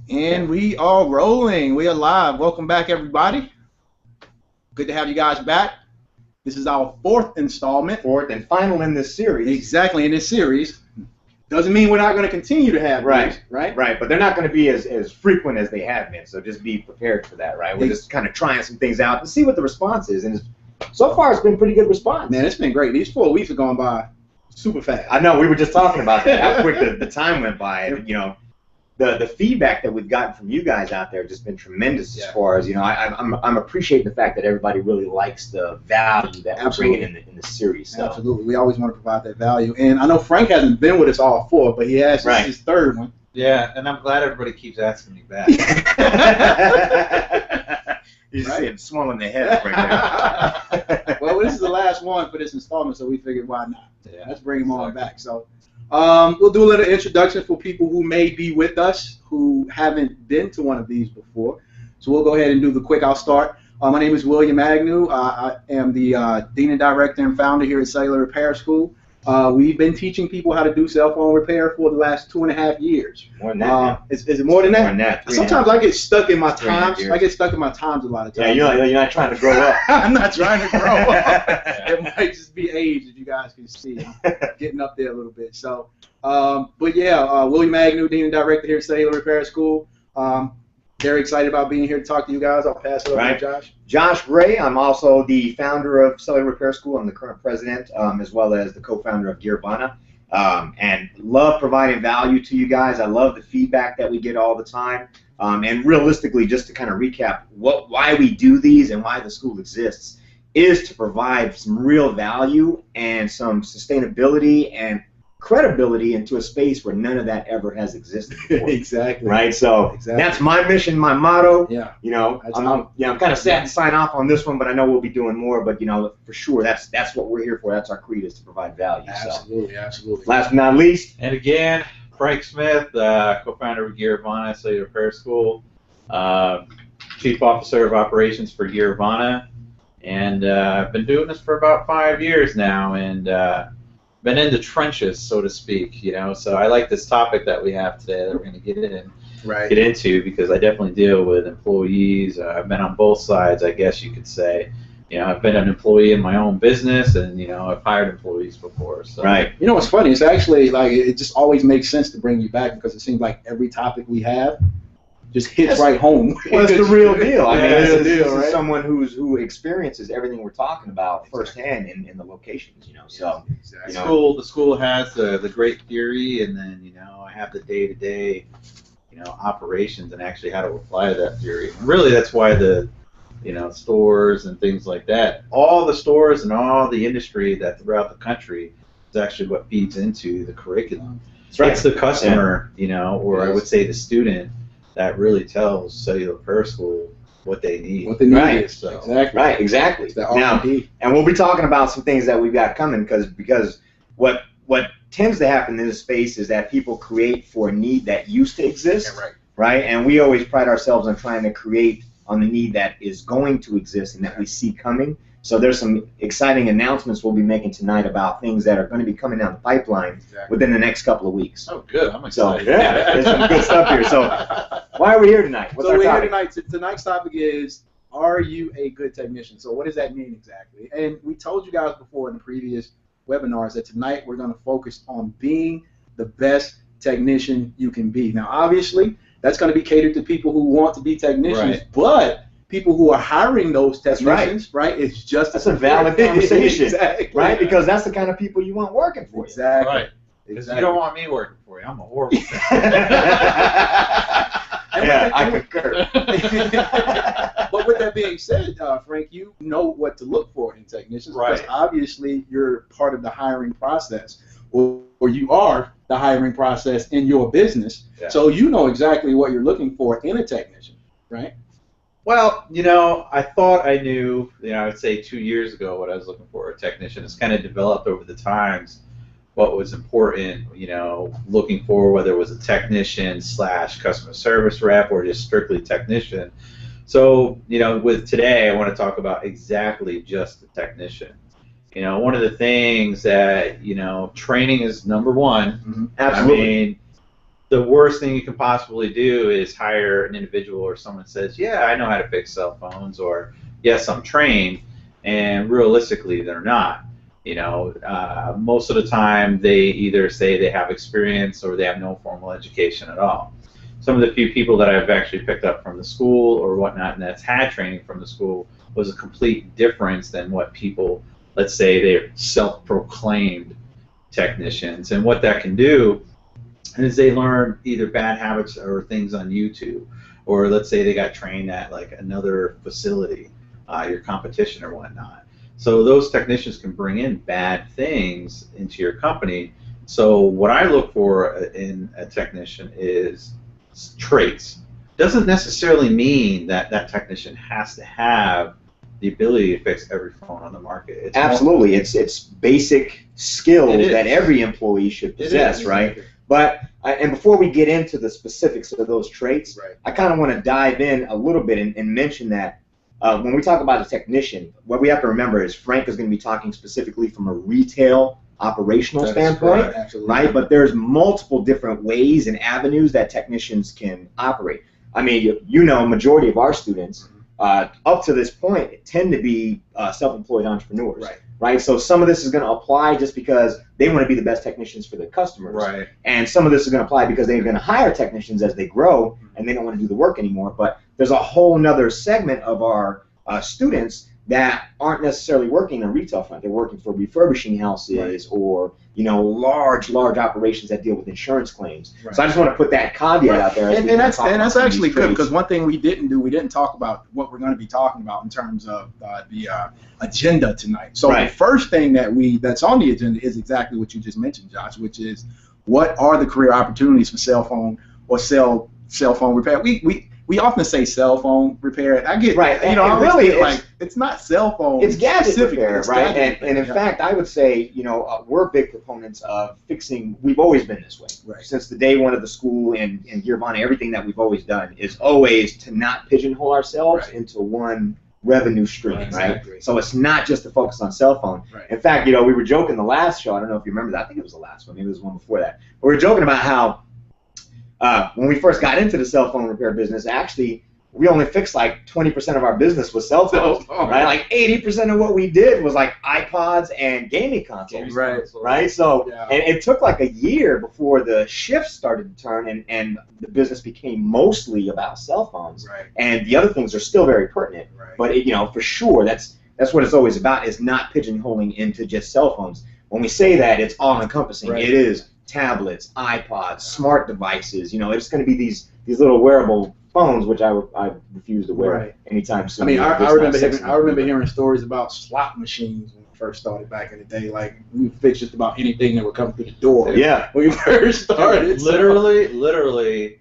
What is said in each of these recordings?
And we are rolling. We are live. Welcome back, everybody. Good to have you guys back. This is our fourth installment. Fourth and final in this series. Exactly, in this series. Doesn't mean we're not going to continue to have these, right? Right, but they're not going to be as frequent as they have been, so just be prepared for that, right? We're just kind of trying some things out and see what the response is, and so far it's been pretty good response. Man, it's been great. These 4 weeks have gone by super fast. I know, we were just talking about that, how quick the time went by, and, you know, the feedback that we've gotten from you guys out there has just been tremendous as far as, you know, I'm appreciating the fact that everybody really likes the value that we're bringing in the series. So. Absolutely. We always want to provide that value. And I know Frank hasn't been with us all 4, but he has his third one. Yeah, and I'm glad everybody keeps asking me back. You're just seeing swelling the head right now. Well, this is the last one for this installment, so we figured why not? Yeah, let's bring him on back. So we'll do a little introduction for people who may be with us who haven't been to one of these before. So we'll go ahead and do the quick. I'll start. My name is William Agnew. I am the Dean and Director and Founder here at Cellular Repair School. We've been teaching people how to do cell phone repair for the last 2.5 years. More than that. Is it more than that? More than that. Sometimes I get stuck in my times. I get stuck in my times a lot of times. Yeah, you're not trying to grow up. I'm not trying to grow up. It might just be age, as you guys can see. I'm getting up there a little bit. So, but yeah, William Agnew, Dean and Director here at Cellular Repair School. Very excited about being here to talk to you guys. I'll pass it over to Josh. Josh Gray. I'm also the founder of Cellular Repair School. I'm the current president, as well as the co-founder of Gearvana. And love providing value to you guys. I love the feedback that we get all the time. And realistically, just to kind of recap why we do these and why the school exists, is to provide some real value and some sustainability and credibility into a space where none of that ever has existed before. Exactly. Right. So that's my mission, my motto. Yeah. You know, I'm kind of sad to sign off on this one, but I know we'll be doing more. But you know, for sure, that's what we're here for. That's our creed, is to provide value. Absolutely, absolutely. Last but not least, and again, Frank Smith, co-founder of Gearvana Cellular Repair School, Chief Officer of Operations for Gearvana, and I've been doing this for about 5 years now, and been in the trenches, so to speak, you know. So I like this topic that we have today that we're going to get into, because I definitely deal with employees. I've been on both sides, I guess you could say. You know, I've been an employee in my own business, and you know, I've hired employees before. So. Right. You know what's funny? It's actually like it just always makes sense to bring you back, because it seems like every topic we have just hits right home. Well, it's the real deal. I mean, this is someone who experiences everything we're talking about firsthand in the locations, you know. So, exactly. The school has the great theory, and then, you know, I have the day-to-day, you know, operations and actually how to apply to that theory. And really, that's why the, you know, stores and things like that, all the stores and all the industry that throughout the country is actually what feeds into the curriculum. That's right. It's the customer, you know, or I would say the student, that really tells Cellular Repair School what they need. What they need. Right. So. Exactly. Right. Exactly. Now, and we'll be talking about some things that we've got coming, because what tends to happen in this space is that people create for a need that used to exist. Yeah, right. Right. And we always pride ourselves on trying to create on the need that is going to exist and that we see coming. So there's some exciting announcements we'll be making tonight about things that are going to be coming down the pipeline within the next couple of weeks. Oh, good. I'm excited. So, yeah, there's some good stuff here. So why are we here tonight? What's our topic? Here tonight. Tonight's topic is, are you a good technician? So what does that mean exactly? And we told you guys before in the previous webinars that tonight we're going to focus on being the best technician you can be. Now, obviously, that's going to be catered to people who want to be technicians, but people who are hiring those technicians, right? It's just that's a valid conversation, exactly. Right? Because that's the kind of people you want working for you. Exactly. Right. Because you don't want me working for you. I'm a horrible Yeah, I concur. But with that being said, Frank, you know what to look for in technicians, because obviously you're part of the hiring process, or you are the hiring process in your business. Yeah. So you know exactly what you're looking for in a technician, right? Well, you know, I thought I knew, you know, I would say 2 years ago what I was looking for a technician. It's kind of developed over the times what was important, you know, looking for, whether it was a technician / customer service rep or just strictly technician. So, you know, with today, I want to talk about exactly just the technician. You know, one of the things that, you know, training is number one. Mm-hmm. Absolutely. I mean, the worst thing you can possibly do is hire an individual or someone says, yeah, I know how to fix cell phones, or yes, I'm trained, and realistically they're not. Most of the time they either say they have experience or they have no formal education at all. Some of the few people that I've actually picked up from the school or whatnot, and that's had training from the school, was a complete difference than what people, let's say they're self-proclaimed technicians. And what that can do is they learn either bad habits or things on YouTube, or let's say they got trained at like another facility, your competition or whatnot. So those technicians can bring in bad things into your company. So what I look for in a technician is traits. Doesn't necessarily mean that that technician has to have the ability to fix every phone on the market. It's absolutely, it's basic skills that every employee should possess, right? But and before we get into the specifics of those traits, I kind of want to dive in a little bit and mention that when we talk about a technician, what we have to remember is Frank is going to be talking specifically from a retail operational standpoint, right? But there's multiple different ways and avenues that technicians can operate. I mean, majority of our students up to this point tend to be self-employed entrepreneurs, right? So some of this is going to apply just because they want to be the best technicians for their customers, and some of this is going to apply because they're going to hire technicians as they grow and they don't want to do the work anymore. But there's a whole nother segment of our students that aren't necessarily working in a retail front. They're working for refurbishing houses or large operations that deal with insurance claims. So I just want to put that caveat out there. And that's actually good, because one thing we didn't talk about what we're going to be talking about in terms of the agenda tonight. So the first thing that's on the agenda is exactly what you just mentioned, Josh, which is what are the career opportunities for cell phone or cell phone repair. We often say cell phone repair. I get it's not cell phone. It's gadget repair, right? And in fact, I would say we're big proponents of fixing. We've always been this way since the day one of the school and Gearbana. Everything that we've always done is always to not pigeonhole ourselves into one revenue stream, right? So it's not just to focus on cell phone. In fact, we were joking the last show. I don't know if you remember that. I think it was the last one. Maybe it was one before that. We were joking about how when we first got into the cell phone repair business, actually, we only fixed like 20% of our business with cell phones, right? Like 80% of what we did was like iPods and gaming consoles, right? So, and it took like a year before the shift started to turn and the business became mostly about cell phones. And the other things are still very pertinent, but for sure, that's what it's always about, is not pigeonholing into just cell phones. When we say that, it's all-encompassing. It is tablets, iPods, smart devices. It's going to be these little wearable phones, which I refuse to wear anytime soon. I mean, I remember hearing stories about slot machines when we first started back in the day. Like, we fixed just about anything that would come through the door. Yeah, when we first started. Literally,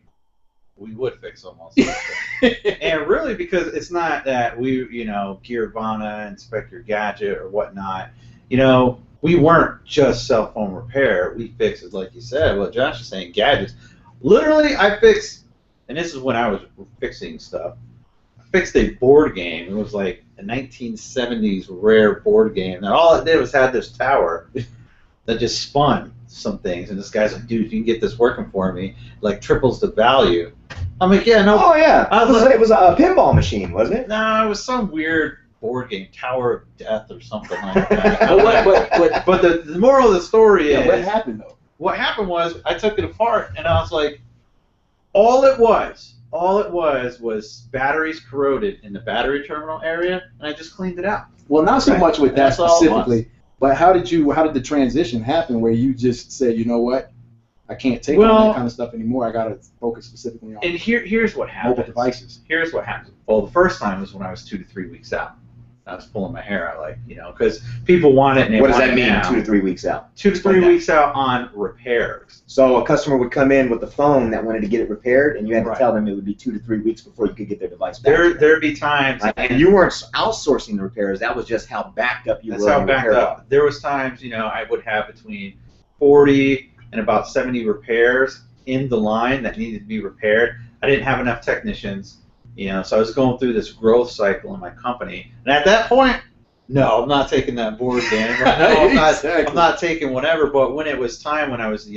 we would fix almost anything. And really, because it's not that we, Gearbana, Inspector Gadget, or whatnot. We weren't just cell phone repair. We fixed, like you said, what Josh is saying, gadgets. Literally, I fixed, and this is when I was fixing stuff, I fixed a board game. It was like a 1970s rare board game. And all it did was had this tower that just spun some things. And this guy's like, dude, if you can get this working for me, like triples the value. I'm like, yeah, no. Oh, yeah. It was a pinball machine, wasn't it? No, it was some weird board game, Tower of Death or something like that. but the moral of the story is, what happened though? What happened was I took it apart and I was like, all it was batteries corroded in the battery terminal area, and I just cleaned it out. Well, not so much with that specifically, but how did the transition happen where you just said, you know what, I can't take on that kind of stuff anymore. I got to focus specifically on here's what happens. Mobile devices. Here's what happens. Well, the first time was when I was 2 to 3 weeks out. I was pulling my hair out, because people want it. And what does that mean, 2 to 3 weeks out? 2 to 3 weeks out on repairs. So a customer would come in with a phone that wanted to get it repaired, and you had to tell them it would be 2 to 3 weeks before you could get their device back. There'd be times, and you weren't outsourcing the repairs. That was just how backed up you were. That's how backed up. There was times, I would have between 40 and about 70 repairs in the line that needed to be repaired. I didn't have enough technicians, so I was going through this growth cycle in my company, and at that point, no, I'm not taking that board game. I'm not taking whatever. But when it was time, when I was,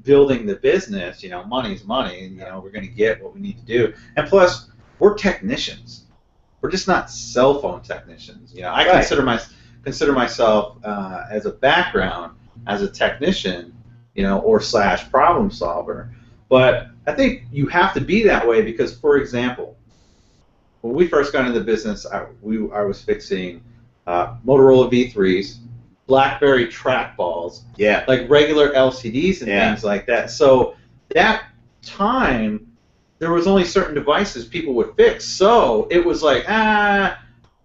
building the business, money's money, and we're going to get what we need to do. And plus, we're technicians. We're just not cell phone technicians. I consider myself as a background as a technician, or / problem solver. But I think you have to be that way because, for example, when we first got into the business, I was fixing Motorola V3s, BlackBerry trackballs, like regular LCDs and things like that. So that time, there was only certain devices people would fix. So it was like,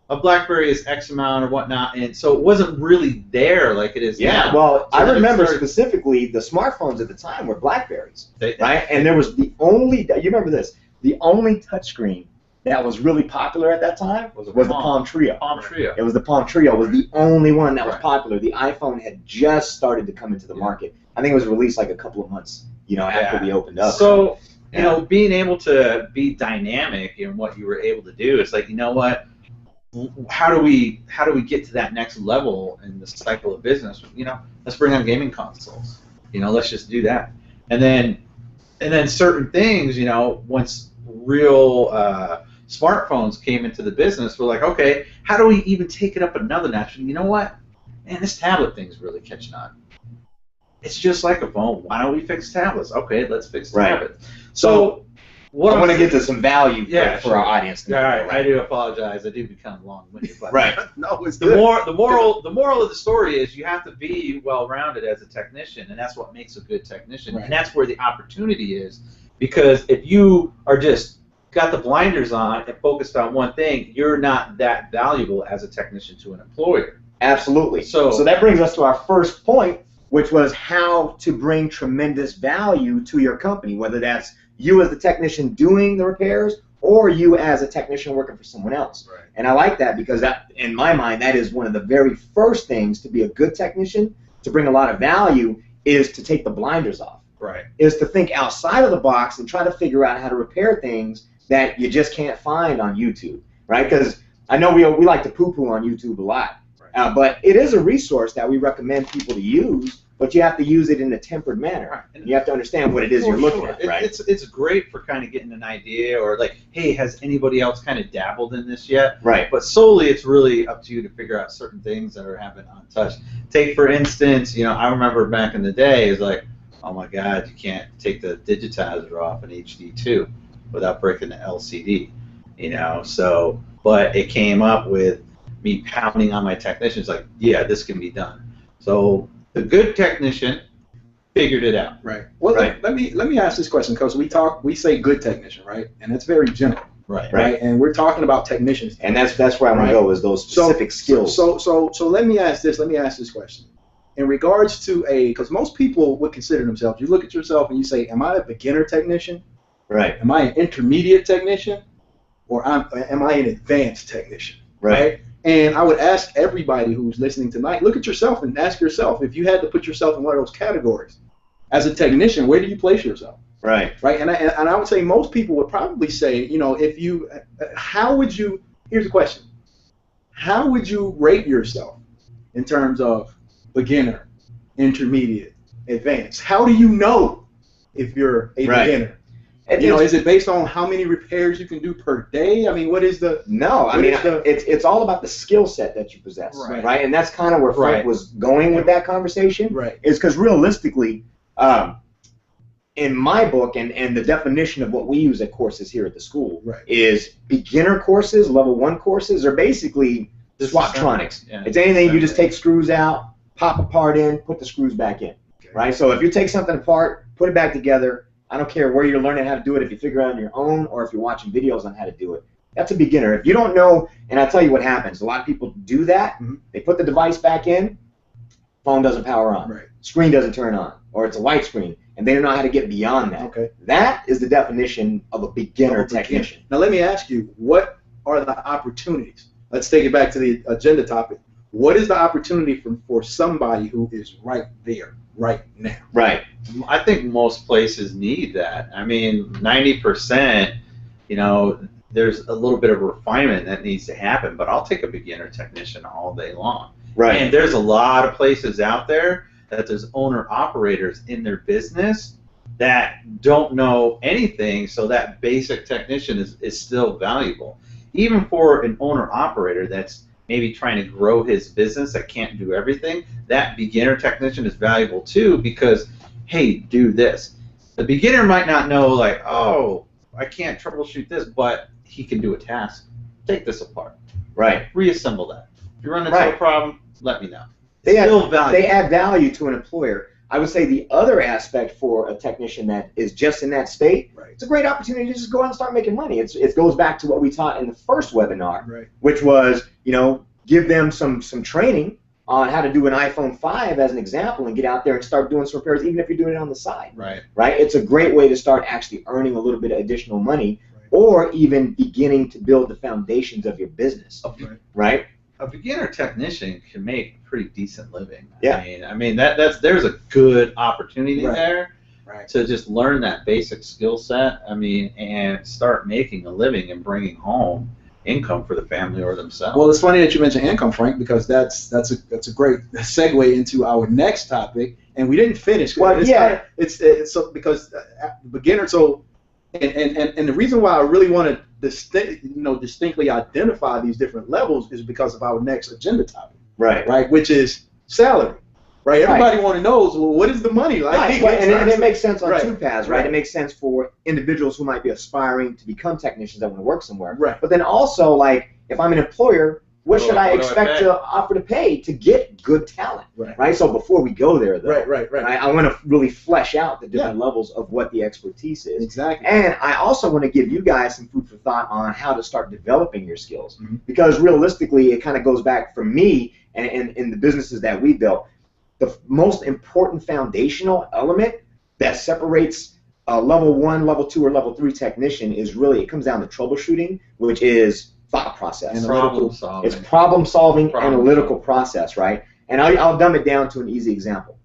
a BlackBerry is X amount or whatnot, and so it wasn't really there like it is now. Yeah, well, So I remember specifically the smartphones at the time were BlackBerries, right? And there was you remember this, the only touchscreen that was really popular at that time was the Palm Trio. Palm Trio. It was the Palm Trio. It was the only one that was popular. The iPhone had just started to come into the market. I think it was released like a couple of months, after we opened up. So, being able to be dynamic in what you were able to do, it's like, what? How do we get to that next level in the cycle of business? Let's bring on gaming consoles. Let's just do that. And then certain things, once real smartphones came into the business, we're like, okay, how do we even take it up another notch? And you know what? Man, this tablet thing's really catching on. It's just like a phone. Why don't we fix tablets? Okay, let's fix tablets. So I want to get to some value for our audience. All right, I do apologize. I do become long-winded. But right. No, it's the moral of the story is you have to be well-rounded as a technician, and that's what makes a good technician. Right. And that's where the opportunity is, because if you are just got the blinders on and focused on one thing, you're not that valuable as a technician to an employer. Absolutely. So that brings us to our first point, which was how to bring tremendous value to your company, whether that's you as the technician doing the repairs or you as a technician working for someone else. Right. And I like that because that, in my mind, that is one of the very first things to be a good technician, to bring a lot of value, is to take the blinders off. Right. Is to think outside of the box and try to figure out how to repair things that you just can't find on YouTube, right? Because I know we like to poo-poo on YouTube a lot, right. But it is a resource that we recommend people to use, but you have to use it in a tempered manner. Right. And you have to understand what it is you're looking at, right? It's great for kind of getting an idea, or like, hey, has anybody else kind of dabbled in this yet? Right. But solely, it's really up to you to figure out certain things that are happening untouched. Take, for instance, I remember back in the day, it's like, oh my God, you can't take the digitizer off an HD2 without breaking the LCD, so, but it came up with me pounding on my technicians like, yeah, this can be done. So the good technician figured it out. Right. Well, right. Let me ask this question, because we say good technician, right? And it's very general. Right. And we're talking about technicians. And that's where I want to go, is those specific skills. So let me ask this question. In regards to because most people would consider themselves, you look at yourself and you say, am I a beginner technician? Right. Am I an intermediate technician, or am I an advanced technician? Right. And I would ask everybody who's listening tonight, look at yourself and ask yourself, if you had to put yourself in one of those categories, as a technician, where do you place yourself? Right. Right. And I would say most people would probably say, if you, here's the question, how would you rate yourself in terms of beginner, intermediate, advanced? How do you know if you're a beginner? Is it based on how many repairs you can do per day? I mean, what is the... No, it's all about the skill set that you possess, right? And that's kind of where Frank was going with that conversation, right? Is because realistically, in my book, and the definition of what we use at courses here at the school, is beginner courses, level 1 courses, are basically Swaptronics. It's anything you just take screws out, pop a part in, put the screws back in, right? So if you take something apart, put it back together, I don't care where you're learning how to do it, if you figure it out on your own or if you're watching videos on how to do it. That's a beginner. If you don't know, and I'll tell you what happens, a lot of people do that. Mm-hmm. They put the device back in, phone doesn't power on, screen doesn't turn on, or it's a white screen, and they don't know how to get beyond that. Okay. That is the definition of a beginner technician. Now let me ask you, what are the opportunities? Let's take it back to the agenda topic. What is the opportunity for somebody who is right there, right now? Right. I think most places need that. I mean, 90%, there's a little bit of refinement that needs to happen, but I'll take a beginner technician all day long. Right. And there's a lot of places out there that there's owner-operators in their business that don't know anything, so that basic technician is still valuable. Even for an owner-operator that's maybe trying to grow his business that can't do everything, that beginner technician is valuable too because, hey, do this. The beginner might not know, like, oh, I can't troubleshoot this, but he can do a task. Take this apart. Right. Reassemble that. If you run into a problem, let me know. They add value to an employer. I would say the other aspect for a technician that is just in that state, it's a great opportunity to just go out and start making money. It goes back to what we taught in the first webinar, which was, give them some training on how to do an iPhone 5 as an example and get out there and start doing some repairs, even if you're doing it on the side. Right? It's a great way to start actually earning a little bit of additional money or even beginning to build the foundations of your business. Right? A beginner technician can make a pretty decent living. Yeah. I mean there's a good opportunity there to just learn that basic skill set. I mean, and start making a living and bringing home income for the family or themselves. Well, it's funny that you mentioned income, Frank, because that's a great segue into our next topic, and we didn't finish. Well, it's so because beginner. So, and the reason why I really want to distinctly identify these different levels is because of our next agenda topic. Right, which is salary. Right, everybody want to know, well, what is the money like? And it makes sense on two paths, right? It makes sense for individuals who might be aspiring to become technicians that want to work somewhere. But then also, like, if I'm an employer, what should I expect to offer to pay to get good talent? Right. So before we go there, though, I want to really flesh out the different levels of what the expertise is. Exactly. And I also want to give you guys some food for thought on how to start developing your skills, because realistically, it kind of goes back for me and in the businesses that we built. The most important foundational element that separates a level 1, level 2, or level 3 technician is really, it comes down to troubleshooting, which is thought process. Problem solving. It's problem solving, analytical process, right? And I'll dumb it down to an easy example.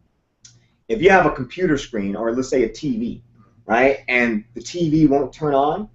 If you have a computer screen, or let's say a TV, right, and the TV won't turn on,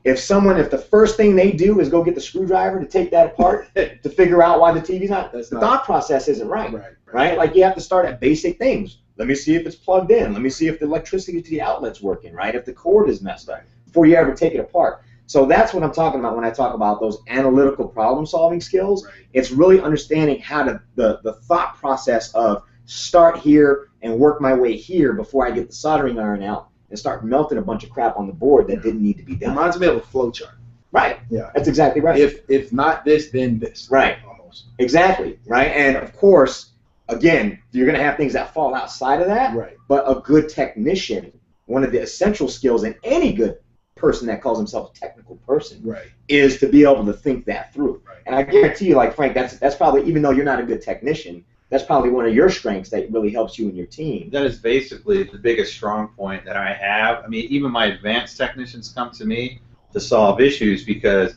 if the first thing they do is go get the screwdriver to take that apart to figure out why the TV's not, the thought process isn't right. Like, you have to start at basic things. Let me see if it's plugged in. Let me see if the electricity to the outlet's working, right? If the cord is messed up before you ever take it apart. So that's what I'm talking about when I talk about those analytical problem-solving skills. It's really understanding how to the thought process of start here and work my way here before I get the soldering iron out and start melting a bunch of crap on the board that didn't need to be done. Reminds me of a flow chart. Right. Yeah. That's exactly right. If not this, then this. Right. Almost. Exactly. Right. And of course, again, you're going to have things that fall outside of that. Right. But a good technician, one of the essential skills in any good person that calls himself a technical person, is to be able to think that through. And I guarantee you, like, Frank, that's probably, even though you're not a good technician, that's probably one of your strengths that really helps you and your team. That is basically the biggest strong point that I have. I mean, even my advanced technicians come to me to solve issues because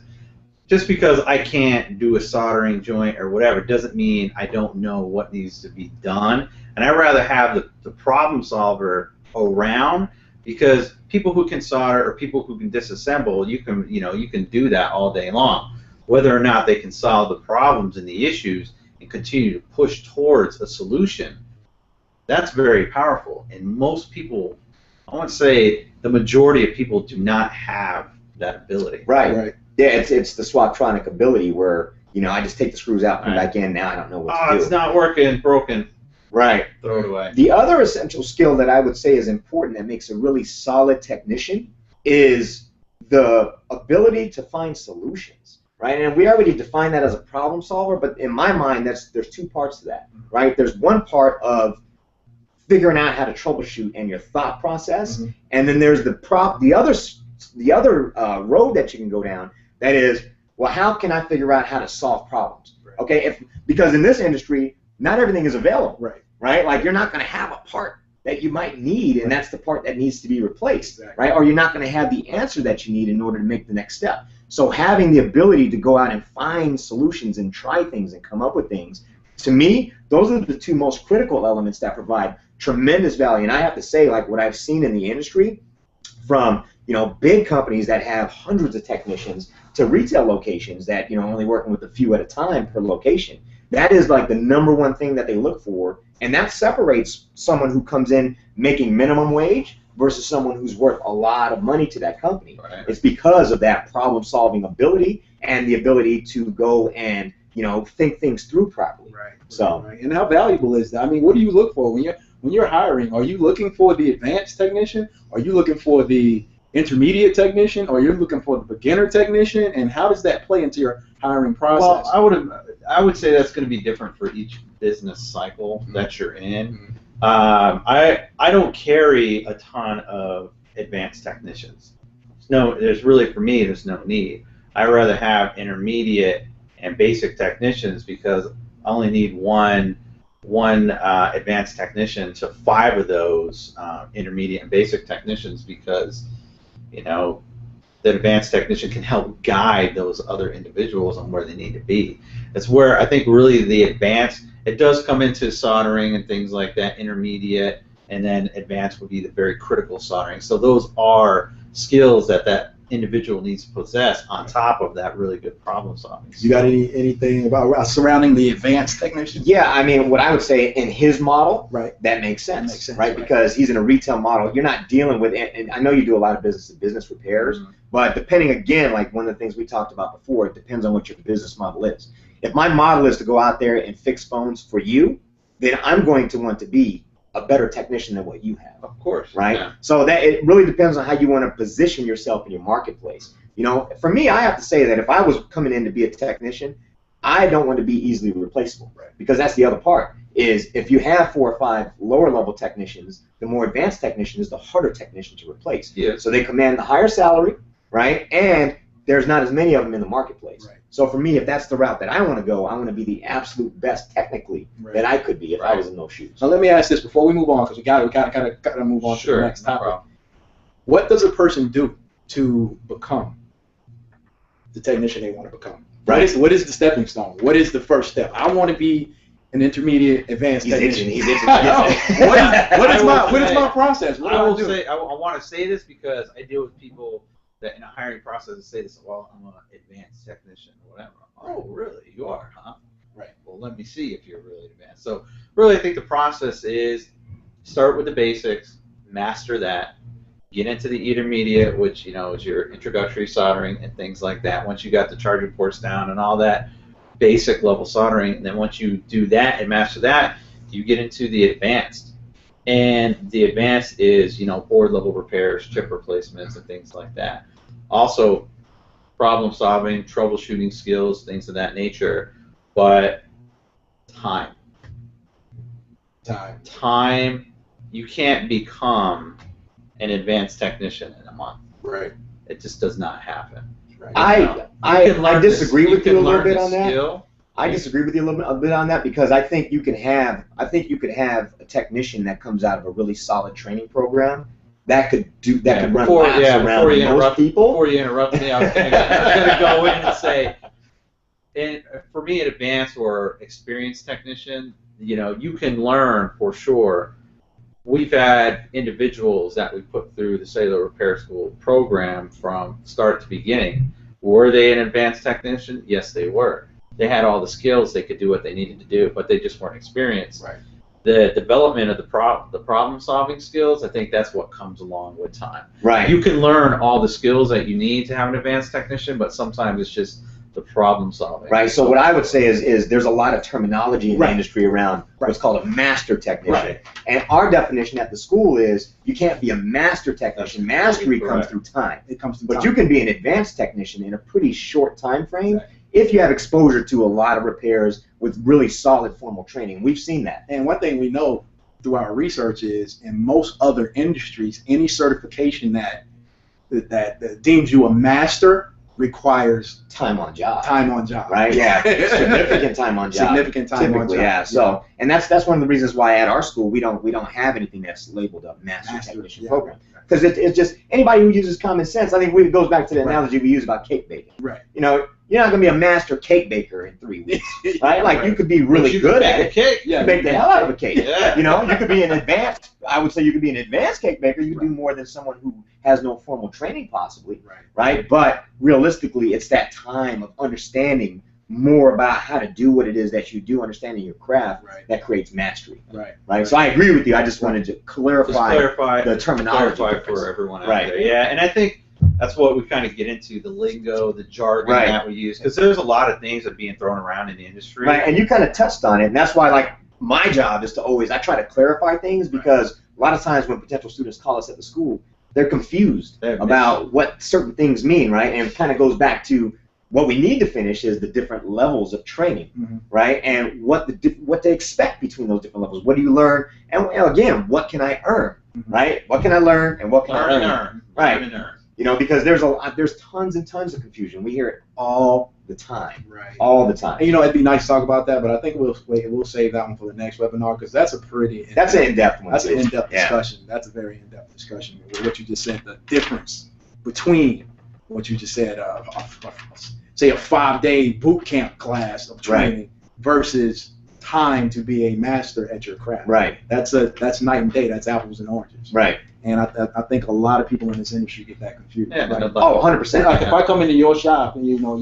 just because I can't do a soldering joint or whatever doesn't mean I don't know what needs to be done. And I'd rather have the problem solver around, because people who can solder or people who can disassemble, you can do that all day long. Whether or not they can solve the problems and the issues and continue to push towards a solution, that's very powerful. And most people, I want to say the majority of people, do not have that ability. Right. Yeah, it's the Swaptronic ability where, I just take the screws out, put them back in, now I don't know what to do. It's not working, broken. Right. Throw it away. The other essential skill that I would say is important that makes a really solid technician is the ability to find solutions. Right, and we already defined that as a problem solver, but in my mind, there's two parts to that. Right, there's one part of figuring out how to troubleshoot and your thought process, and then there's the other road that you can go down. That is, well, how can I figure out how to solve problems? Okay, because in this industry, not everything is available. Right, like you're not going to have a part that you might need, and that's the part that needs to be replaced. Right, or you're not going to have the answer that you need in order to make the next step. So having the ability to go out and find solutions and try things and come up with things, to me, those are the two most critical elements that provide tremendous value. And I have to say, like, what I've seen in the industry, from big companies that have hundreds of technicians to retail locations that only working with a few at a time per location, That is like the number one thing that they look for, and that separates someone who comes in making minimum wage versus someone who's worth a lot of money to that company. Right. It's because of that problem-solving ability and the ability to go and think things through properly. Right. So, right. And how valuable is that? I mean, what do you look for when you're hiring? Are you looking for the advanced technician? Are you looking for the intermediate technician? Or you're looking for the beginner technician? And how does that play into your hiring process? Well, I would say that's going to be different for each business cycle that you're in. I don't carry a ton of advanced technicians. There's no need. I rather have intermediate and basic technicians because I only need one advanced technician to 5 of those intermediate and basic technicians, because the advanced technician can help guide those other individuals on where they need to be. That's where I think really the advanced, it does come into soldering and things like that, intermediate, and then advanced would be the very critical soldering. So those are skills that individual needs to possess on top of that really good problem solving. You got anything about surrounding the advanced technician? yeah, I mean, what I would say in his model, Right. that makes sense, That makes sense, right? right. Because he's in a retail model. You're not dealing with, and I know you do a lot of business-to-business repairs, but depending, again, like one of the things we talked about before, it depends on what your business model is. If my model is to go out there and fix phones for you, then I'm going to want to be a better technician than what you have. Of course. Right? Yeah. So that it really depends on how you want to position yourself in your marketplace. For me, I have to say that if I was coming in to be a technician, I don't want to be easily replaceable. Right. Because that's the other part, is if you have 4 or 5 lower level technicians, the more advanced technician is the harder technician to replace. Yeah. So they command the higher salary, right? And there's not as many of them in the marketplace. Right. So for me, if that's the route that I want to go, I want to be the absolute best technically that I could be if I was in those shoes. So let me ask this before we move on, because we got to move on to the next topic. Problem. What does a person do to become the technician they want to become? Right. What is the stepping stone? What is the first step? I want to be an intermediate, advanced technician. He's itching. What is my process? What do I do? I want to say this because I deal with people that in a hiring process say this, well, I'm an advanced technician or whatever. Oh, really? You are, huh? Right. Well, let me see if you're really advanced. So really I think the process is start with the basics, master that, get into the intermediate, which is your introductory soldering and things like that. Once you got the charging ports down and all that basic level soldering, and then once you do that and master that, you get into the advanced. And the advanced is, board level repairs, chip replacements, and things like that. Also, problem solving, troubleshooting skills, things of that nature. But time. You can't become an advanced technician in a month. Right. It just does not happen. Right. I disagree with you a little bit on that. Skill. I disagree with you a bit on that, because I think you could have a technician that comes out of a really solid training program that could run laps around most people. Before you interrupt me, I was going to go in and say, and for me, an advanced or experienced technician, you can learn for sure. We've had individuals that we put through the Cellular Repair School program from start to beginning. Were they an advanced technician? Yes, they were. They had all the skills. They could do what they needed to do, but they just weren't experienced. Right. The development of the problem-solving skills, I think that's what comes along with time. Right. You can learn all the skills that you need to have an advanced technician, but sometimes it's just the problem solving. Right. So what I would say is there's a lot of terminology in the industry around what's called a master technician. Right. And our definition at the school is you can't be a master technician. Mastery comes through time. It comes through But time. you can be an advanced technician in a pretty short time frame Exactly. if you have exposure to a lot of repairs with really solid formal training. We've seen that. And one thing we know through our research is in most other industries, any certification that deems you a master requires Time on job. Right? Yeah. Significant time on job. Significant time on Typically, job. yeah. So, and that's one of the reasons why at our school we don't have anything that's labeled a master technician yeah. program, because it's just anybody who uses common sense. I think it goes back to the analogy we use about cake baking. Right. You're not going to be a master cake baker in 3 weeks, right? Like you could be really good at it. Cake. You can make the hell out of a cake. Yeah. You could be an advanced. I would say you could be an advanced cake baker. You could do more than someone who has no formal training, possibly. Right. Right. But realistically, it's that time of understanding more about how to do what it is that you do, understanding your craft, that creates mastery. Right. So I agree with you. I just wanted to clarify the terminology for everyone out there. Yeah, and I think that's what we kind of get into, the lingo, the jargon that we use, because there's a lot of things that are being thrown around in the industry. Right, and you kind of touched on it, and that's why, like, my job is to always, I try to clarify things, because a lot of times when potential students call us at the school, they're confused about what certain things mean, right? And it kind of goes back to what we need to finish is the different levels of training, right? And what they expect between those different levels. What do you learn? And again, what can I earn, right? What can I learn and what can I earn? Right. You know, because there's tons and tons of confusion. We hear it all the time. All the time. And, you know, it'd be nice to talk about that, but I think we'll save that one for the next webinar, because that's a pretty an in-depth one. That's an in-depth discussion. That's a very in-depth discussion with what you just said, the difference between what you just said, say a 5-day boot camp class of training versus time to be a master at your craft. That's night and day. That's apples and oranges. And I think a lot of people in this industry get that confused. Oh, 100%. Like if I come into your shop and, you know,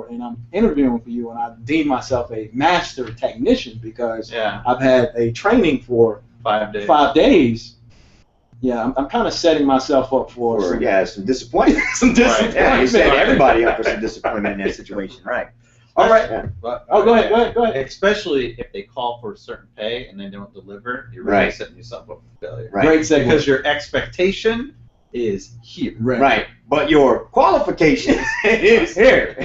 and I'm interviewing for you, and I deem myself a master technician because I've had a training for 5 days. Yeah, I'm kind of setting myself up for some disappointment. Some disappointment. Yeah, you set everybody up for some disappointment in that situation. All right. Go ahead. Especially if they call for a certain pay and they don't deliver, you're really setting yourself up for failure. Great segue. Because your expectation is here. But your qualification is here.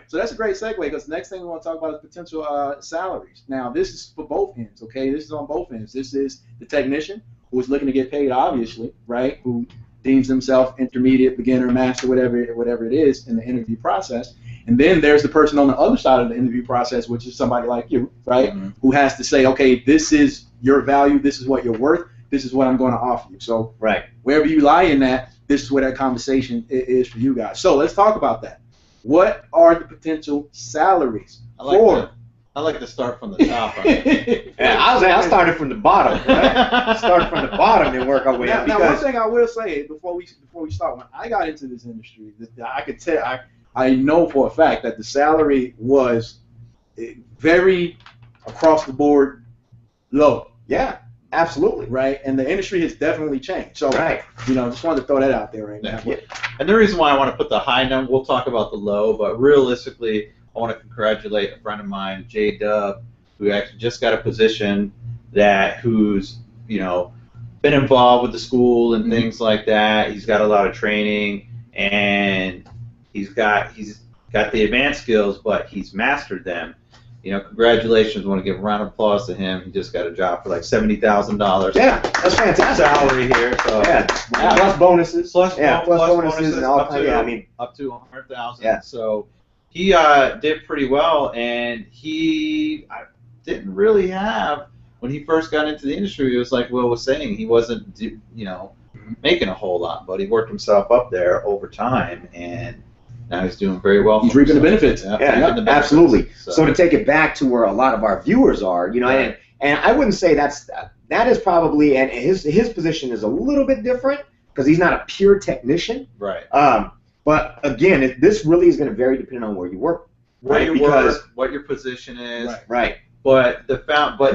So that's a great segue, because the next thing we want to talk about is potential salaries. Now, this is for both ends, okay? This is on both ends. This is the technician who is looking to get paid, obviously, right? Who deems himself intermediate, beginner, master, whatever it is in the interview process. And then there's the person on the other side of the interview process, which is somebody like you, right? Who has to say, okay, this is your value, this is what you're worth, this is what I'm going to offer you. So wherever you lie in that, this is where that conversation is for you guys. So let's talk about that. What are the potential salaries for? I like to start from the top. I started from the bottom. Start from the bottom and work our way up. Now, one thing I will say before we start, when I got into this industry, I could tell, I know for a fact that the salary was very across the board low. Yeah, absolutely. Right, and the industry has definitely changed. So, you know, just wanted to throw that out there right now. And the reason why I want to put the high number, we'll talk about the low, but realistically, I want to congratulate a friend of mine, J Dub, who actually just got a position who's, you know, been involved with the school and things like that. He's got a lot of training, and he's got the advanced skills, but he's mastered them. You know, congratulations. I want to give a round of applause to him. He just got a job for like $70,000. Yeah, that's fantastic. Salary here. So plus bonuses. Plus bonuses and all kinds. Up to $100,000. Yeah. So he did pretty well, and he didn't really have, when he first got into the industry, it was like Will was saying, he wasn't, you know, making a whole lot, but he worked himself up there over time, and now he's doing very well. He's reaping the benefits. Absolutely. So to take it back to where a lot of our viewers are, you know, and I wouldn't say that is probably, and his position is a little bit different because he's not a pure technician. But again, this really is going to vary depending on where you work. What your position is. But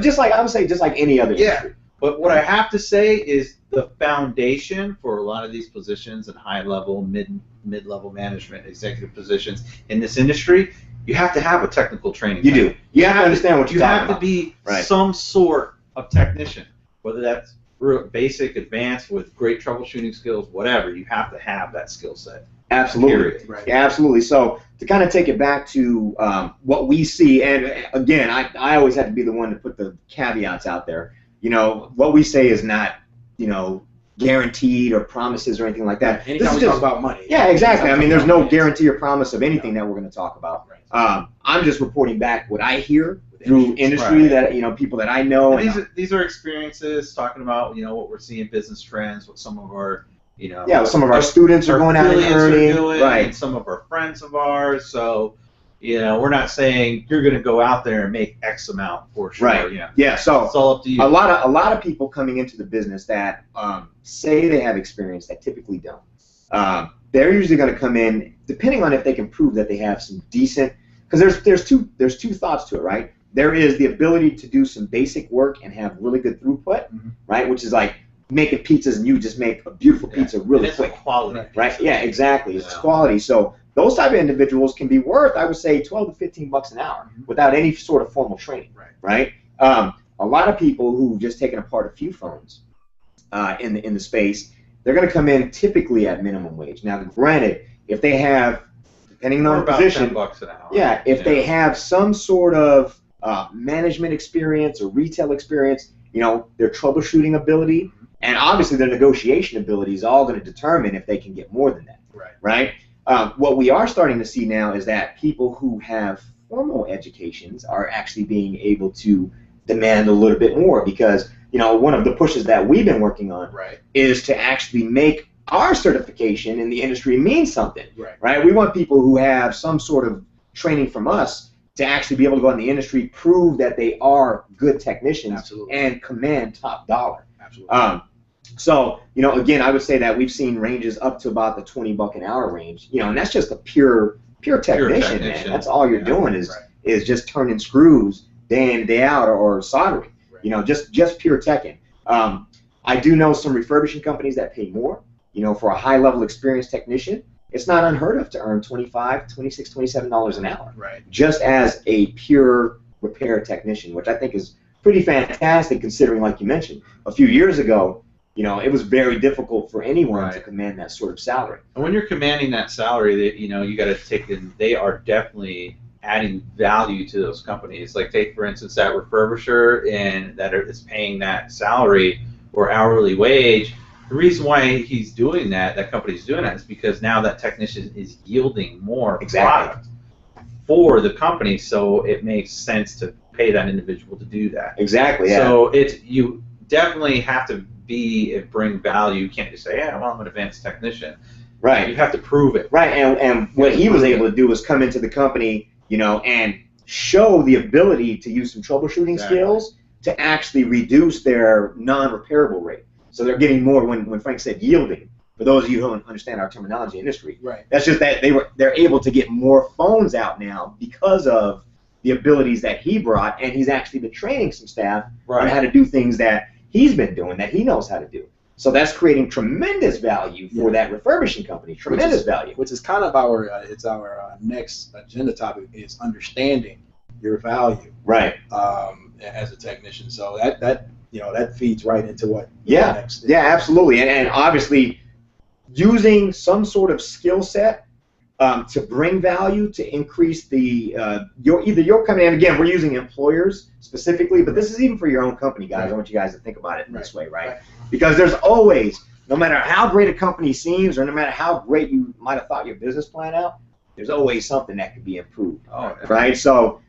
just like I would say, just like any other industry. But what I have to say is the foundation for a lot of these positions and high-level, mid-level management, executive positions in this industry, you have to have a technical training. You do. You have to understand what you're talking about. You have to be some sort of technician, whether that's basic, advanced, with great troubleshooting skills, whatever. You have to have that skill set. Absolutely. Yeah, absolutely. So to kind of take it back to what we see, and again, I always have to be the one to put the caveats out there. You know, what we say is not, you know, guaranteed or promises or anything like that. Anytime we talk about money. Yeah, exactly. I mean, there's no guarantee or promise of anything that we're going to talk about. I'm just reporting back what I hear through industry that, you know, people that I know. And these are experiences talking about, you know, what we're seeing, business trends, what some of our, you know, some of our students are going out and earning, and some of our friends of ours. So, you know, we're not saying you're going to go out there and make X amount for sure. Yeah. So it's all up to you. A lot of people coming into the business that say they have experience that typically don't. They're usually going to come in, depending on if they can prove that they have some decent because there's two thoughts to it, right? There is the ability to do some basic work and have really good throughput, right? Which is like making pizzas and you just make a beautiful pizza really and quick, quality, right? Yeah, exactly. It's quality. So those type of individuals can be worth, I would say, $12 to $15 an hour without any sort of formal training, right? A lot of people who've just taken apart a few phones in the space, they're going to come in typically at minimum wage. Now, granted, if they have, depending on the position, $10 an hour. Yeah, if they have some sort of management experience or retail experience, their troubleshooting ability, and obviously their negotiation ability is all going to determine if they can get more than that. Right. What we are starting to see now is that people who have formal educations are actually being able to demand a little bit more because, one of the pushes that we've been working on is to actually make our certification in the industry mean something. Right. We want people who have some sort of training from us to actually be able to go in the industry, prove that they are good technicians and command top dollar. So, again, I would say that we've seen ranges up to about the $20 an hour range, and that's just a pure technician, man. That's all you're doing is just turning screws day in, day out or soldering, just pure teching. I do know some refurbishing companies that pay more, for a high level experienced technician. It's not unheard of to earn $25, $26, $27 an hour, just as a pure repair technician, which I think is pretty fantastic considering, like you mentioned, a few years ago, it was very difficult for anyone to command that sort of salary. And when you're commanding that salary, you got to take in, they are definitely adding value to those companies. Like take, for instance, that refurbisher and that is paying that salary or hourly wage. The reason why he's doing that company's doing that, is because now that technician is yielding more product for the company, so it makes sense to pay that individual to do that. Exactly. Yeah. So you definitely have to bring value. You can't just say, "Yeah, well, I'm an advanced technician." Right. You have to prove it. Right. And what he was able to do was come into the company, and show the ability to use some troubleshooting skills to actually reduce their non-repairable rate. So they're getting more. When Frank said yielding, for those of you who don't understand our terminology industry, that's just that they're able to get more phones out now because of the abilities that he brought, and he's actually been training some staff on how to do things that he's been doing, that he knows how to do. So that's creating tremendous value for that refurbishing company. Tremendous value. Which is kind of our next agenda topic, is understanding your value. Right. As a technician. So that feeds right into what. Yeah. Yeah, absolutely. And obviously, using some sort of skill set to bring value, to increase the your company, and again, we're using employers specifically, but this is even for your own company, guys. I want you guys to think about it in this way, right? Because there's always, no matter how great a company seems, or no matter how great you might have thought your business plan out, there's always something that could be improved, right? So,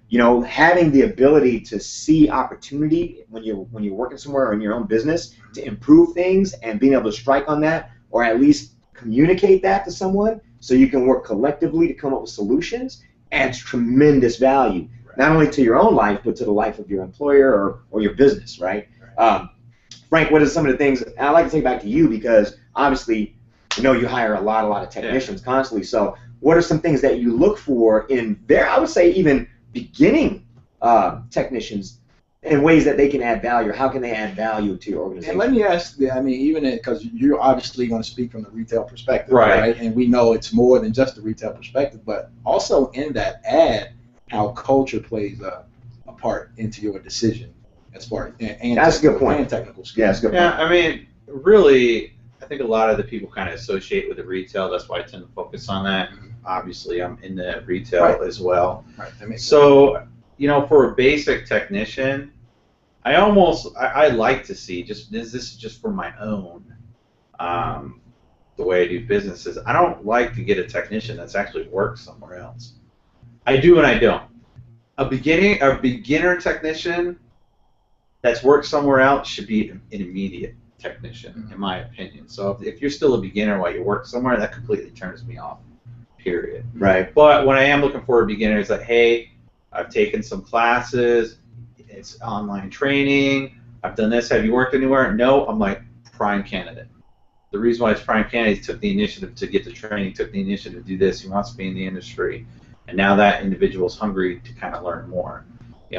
having the ability to see opportunity when you're working somewhere or in your own business to improve things, and being able to strike on that, or at least communicate that to someone, so you can work collectively to come up with solutions, adds tremendous value, not only to your own life, but to the life of your employer or your business, right? Frank, what are some of the things, and I'd like to take back to you, because obviously, you hire a lot of technicians constantly, so what are some things that you look for in there, I would say even beginning technicians, in ways that they can add value? How can they add value to your organization? And let me ask, even because you're obviously going to speak from the retail perspective, right? And we know it's more than just the retail perspective, but also in that ad, how culture plays a part into your decision as far and that's a good point. And technical skills. Yeah, that's a good point. I mean, really, I think a lot of the people kind of associate with the retail. That's why I tend to focus on that. Obviously, I'm in the retail as well. That makes sense. For a basic technician, I like to see, this is just for my own, the way I do businesses. I don't like to get a technician that's actually worked somewhere else. I do and I don't. A beginner technician that's worked somewhere else should be an immediate technician, in my opinion. So if you're still a beginner while you work somewhere, that completely turns me off, period. Right. But when I am looking for a beginner, it's like, hey, I've taken some classes, it's online training, I've done this, have you worked anywhere? No, I'm like, prime candidate. The reason why it's prime candidate, he took the initiative to get the training, took the initiative to do this, he wants to be in the industry. and now that individual's hungry to kind of learn more.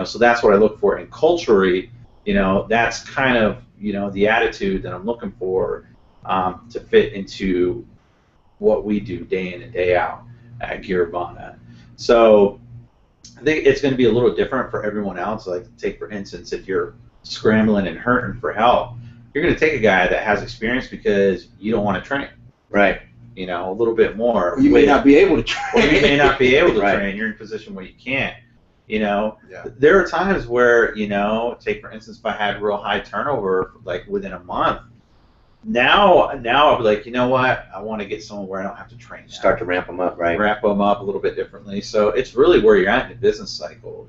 So that's what I look for. And culturally, that's kind of the attitude that I'm looking for to fit into what we do day in and day out at Gearbana. So I think it's going to be a little different for everyone else. Like, take for instance, if you're scrambling and hurting for help, you're going to take a guy that has experience because you don't want to train. Right. A little bit more. You may not be able to train. Or you may not be able to Right. train. You're in a position where you can't. Yeah. There are times where, take for instance, if I had real high turnover, like within a month, now I'll be like, you know what, I want to get someone where I don't have to train. Start to ramp them up, right? Wrap them up a little bit differently. So it's really where you're at in the business cycle.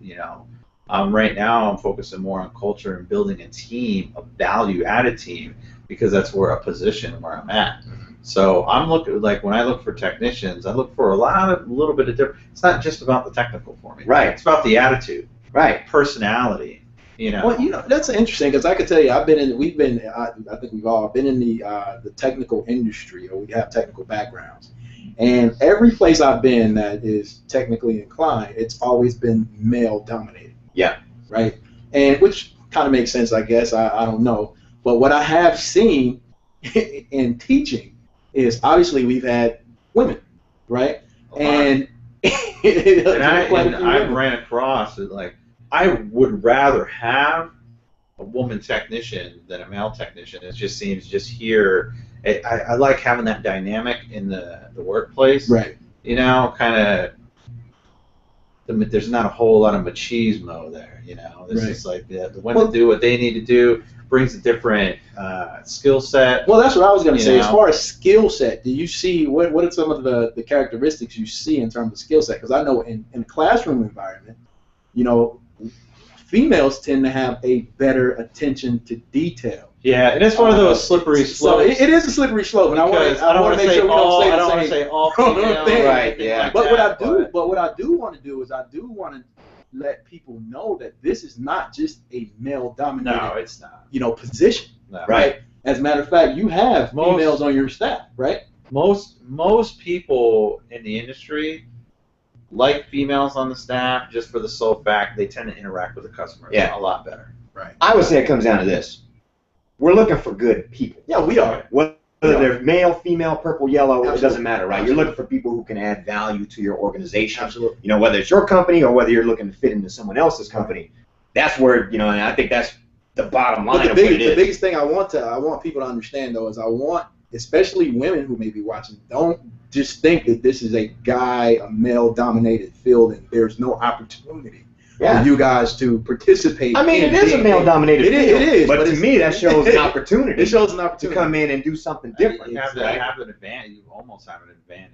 Right now I'm focusing more on culture and building a team, a value-added team, because that's where a position where I'm at. So I'm looking, like, when I look for technicians, I look for a little bit of different. It's not just about the technical for me. Right. It's about the attitude, Right. personality. Well, that's interesting, because I could tell you, I think we've all been in the technical industry, or we have technical backgrounds. And every place I've been that is technically inclined, it's always been male dominated. Yeah. Right? And which kind of makes sense, I guess. I don't know. But what I have seen in teaching is obviously we've had women, right? And I ran across it, like, I would rather have a woman technician than a male technician. It just seems here. I like having that dynamic in the workplace. Right. Kind of. There's not a whole lot of machismo there. This Right. is like the women do what they need to do. Brings a different skill set. Well, that's what I was going to say. You As know? far as skill set, do you see what are some of the characteristics you see in terms of skill set? Because I know in a classroom environment, females tend to have a better attention to detail. Yeah, and it's one of those slippery So slopes. it is a slippery slope, and I want to make sure we don't say the same. say all thing. female, Right, yeah. But what I do want to do is I do want to let people know that this is not just a male-dominated, No, it's not. position. No. Right. As a matter of fact, you have Most- females on your staff, right? Most people in the industry like females on the staff just for the sole fact they tend to interact with the customers Yeah. a lot better. Right. I would say it comes down to this. We're looking for good people. Yeah, we are. Whether they're male, female, purple, yellow, Absolutely. it doesn't matter, right? You're looking for people who can add value to your organization. Absolutely. Whether it's your company or whether you're looking to fit into someone else's company. That's where, and I think that's the bottom line But of what it the is. biggest thing I want people to understand, though, is I want, especially women who may be watching, don't just think that this is a male-dominated field and there's no opportunity Yeah. for you guys to participate. I mean, in it is a being- male-dominated It field. is, But to me, that shows an opportunity It shows an to opportunity. come in and do something different. You have right? an advantage. You almost have an advantage.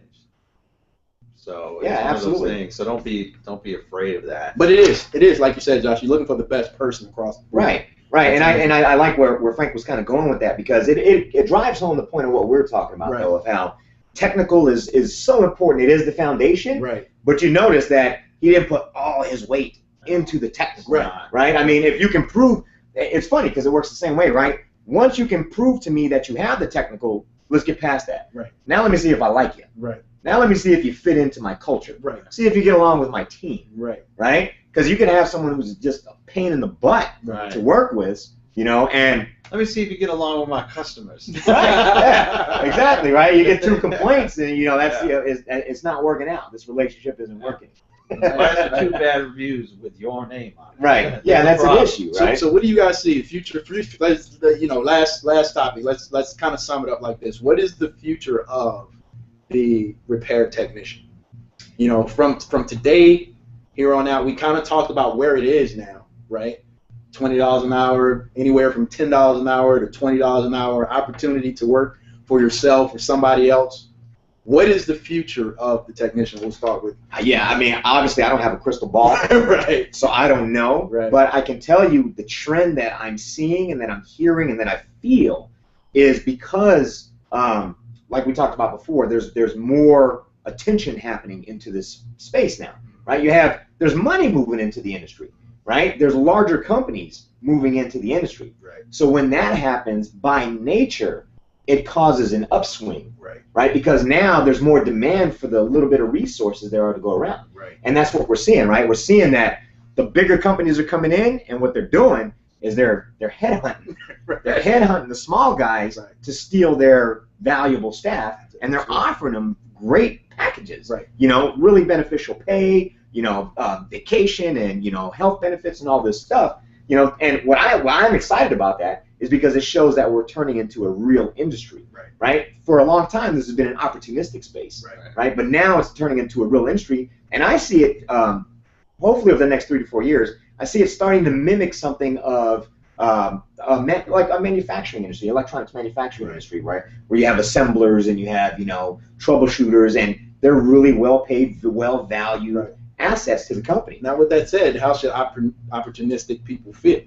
So Yeah, it's one absolutely. of those things. So don't be afraid of that. But it is like you said, Josh. You're looking for the best person across the board. Right, and I like where Frank was kind of going with that, because it drives home the point of what we're talking about, Right. though, of how technical is so important. It is the foundation, Right. but you notice that he didn't put all his weight into the technical, right? I mean, if you can prove, it's funny because it works the same way, right? Once you can prove to me that you have the technical, let's get past that. Right. Now let me see if I like you. Right. Now let me see if you fit into my culture. Right. See if you get along with my team, Right. right? Because you can have someone who's just a pain in the butt Right. to work with, and Let me see if you get along with my customers. yeah, exactly, right? You get 2 complaints, and that's it's not working out. This relationship isn't working. Why is there 2 bad reviews with your name on it? Right. Yeah, that's an issue, right? So what do you guys see? Future. Let's last topic. Let's kind of sum it up like this. What is the future of the repair technician? From today here on out, we kind of talked about where it is now, right? $20 an hour, anywhere from $10 an hour to $20 an hour, opportunity to work for yourself or somebody else. What is the future of the technician? We'll start with. Yeah, I mean, obviously, I don't have a crystal ball, Right. so I don't know. Right. But I can tell you the trend that I'm seeing and that I'm hearing and that I feel is because, like we talked about before, there's more attention happening into this space now, right? There's money moving into the industry, right? There's larger companies moving into the industry. Right. So when that happens, by nature, it causes an upswing, Right. right? Because now there's more demand for the little bit of resources there are to go around. Right. And that's what we're seeing, right? We're seeing that the bigger companies are coming in, and what they're doing is they're headhunting. Right. They're headhunting the small guys Right. to steal their valuable staff, and they're offering them great packages. Right. You know, really beneficial pay, you know, vacation and, you know, health benefits and all this stuff. You know, and why I'm excited about that is because it shows that we're turning into a real industry, right? For a long time, this has been an opportunistic space, right? But now it's turning into a real industry, and I see it, hopefully over the next 3 to 4 years, I see it starting to mimic something of like a manufacturing industry, electronics manufacturing industry, right? Where you have assemblers and you have, you know, troubleshooters, and they're really well paid, well valued assets to the company. Now, with that said, how should opportunistic people feel?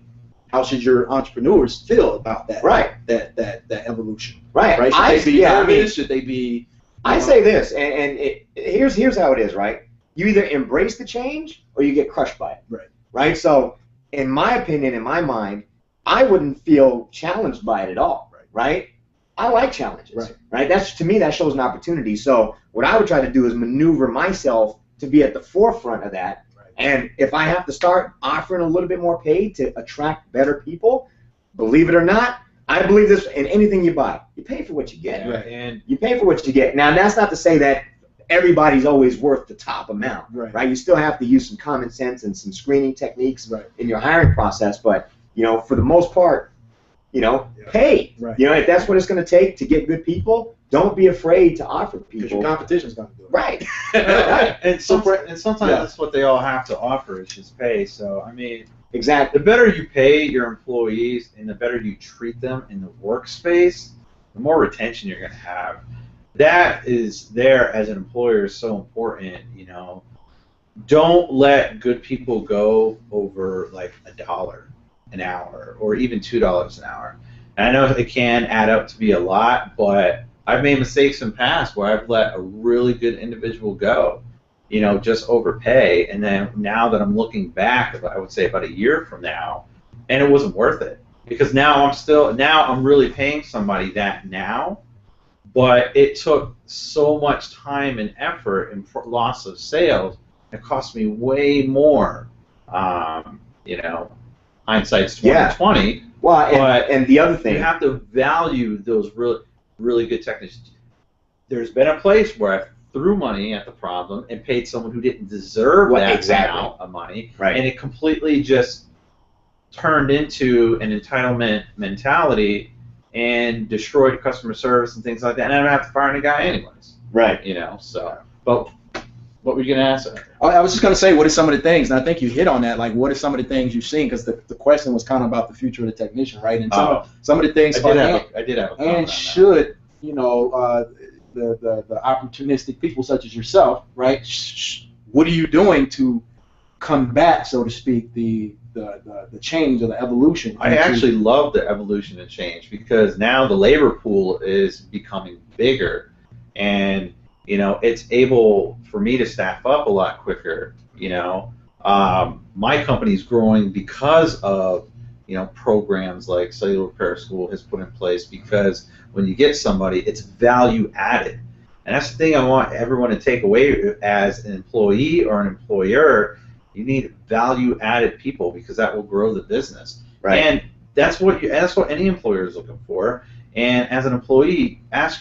How should your entrepreneurs feel about that? Right. That evolution. Right. Should they be nervous? Should they be? I say this, and here's how it is, right? You either embrace the change or you get crushed by it. Right. Right. So, in my opinion, in my mind, I wouldn't feel challenged by it at all. Right. I like challenges. Right. That's, to me, that shows an opportunity. So what I would try to do is maneuver myself to be at the forefront of that. And if I have to start offering a little bit more pay to attract better people, believe it or not, I believe this in anything you buy. You pay for what you get. And you pay for what you get. Now, that's not to say that everybody's always worth the top amount. Right. You still have to use some common sense and some screening techniques in your hiring process. But, you know, for the most part, you know, pay. You know, if that's what it's going to take to get good people, don't be afraid to offer people. Because your competition's going to do it. Right. And sometimes that's what they all have to offer is just pay. So, I mean, exactly. The better you pay your employees and the better you treat them in the workspace, the more retention you're going to have. That is there as an employer is so important, you know. Don't let good people go over like $1 an hour or even $2 an hour. And I know it can add up to be a lot, but I've made mistakes in the past where I've let a really good individual go, you know, just overpay. And then now that I'm looking back, I would say about a year from now, and it wasn't worth it. Because now I'm really paying somebody that now, but it took so much time and effort and loss of sales. It cost me way more, you know, hindsight's 20/20. Yeah. Well, and the other thing, you have to value those really good technicians. There's been a place where I threw money at the problem and paid someone who didn't deserve that amount of money, and it completely just turned into an entitlement mentality and destroyed customer service and things like that. And I don't have to fire the guy anyways. Right. You know. So, but what were you going to ask? I was just going to say, what are some of the things, and I think you hit on that, like what are some of the things you've seen, because the question was kind of about the future of the technician, right? And some of the things I did have a and should, you know, the opportunistic people such as yourself, right, what are you doing to combat, so to speak, the change or the evolution? I actually love the evolution and change because now the labor pool is becoming bigger, and you know, it's able for me to staff up a lot quicker. You know, my company's growing because of, you know, programs like Cellular Repair School has put in place, because when you get somebody, it's value added. And that's the thing I want everyone to take away as an employee or an employer. You need value added people because that will grow the business. Right. And that's what any employer is looking for. And as an employee, ask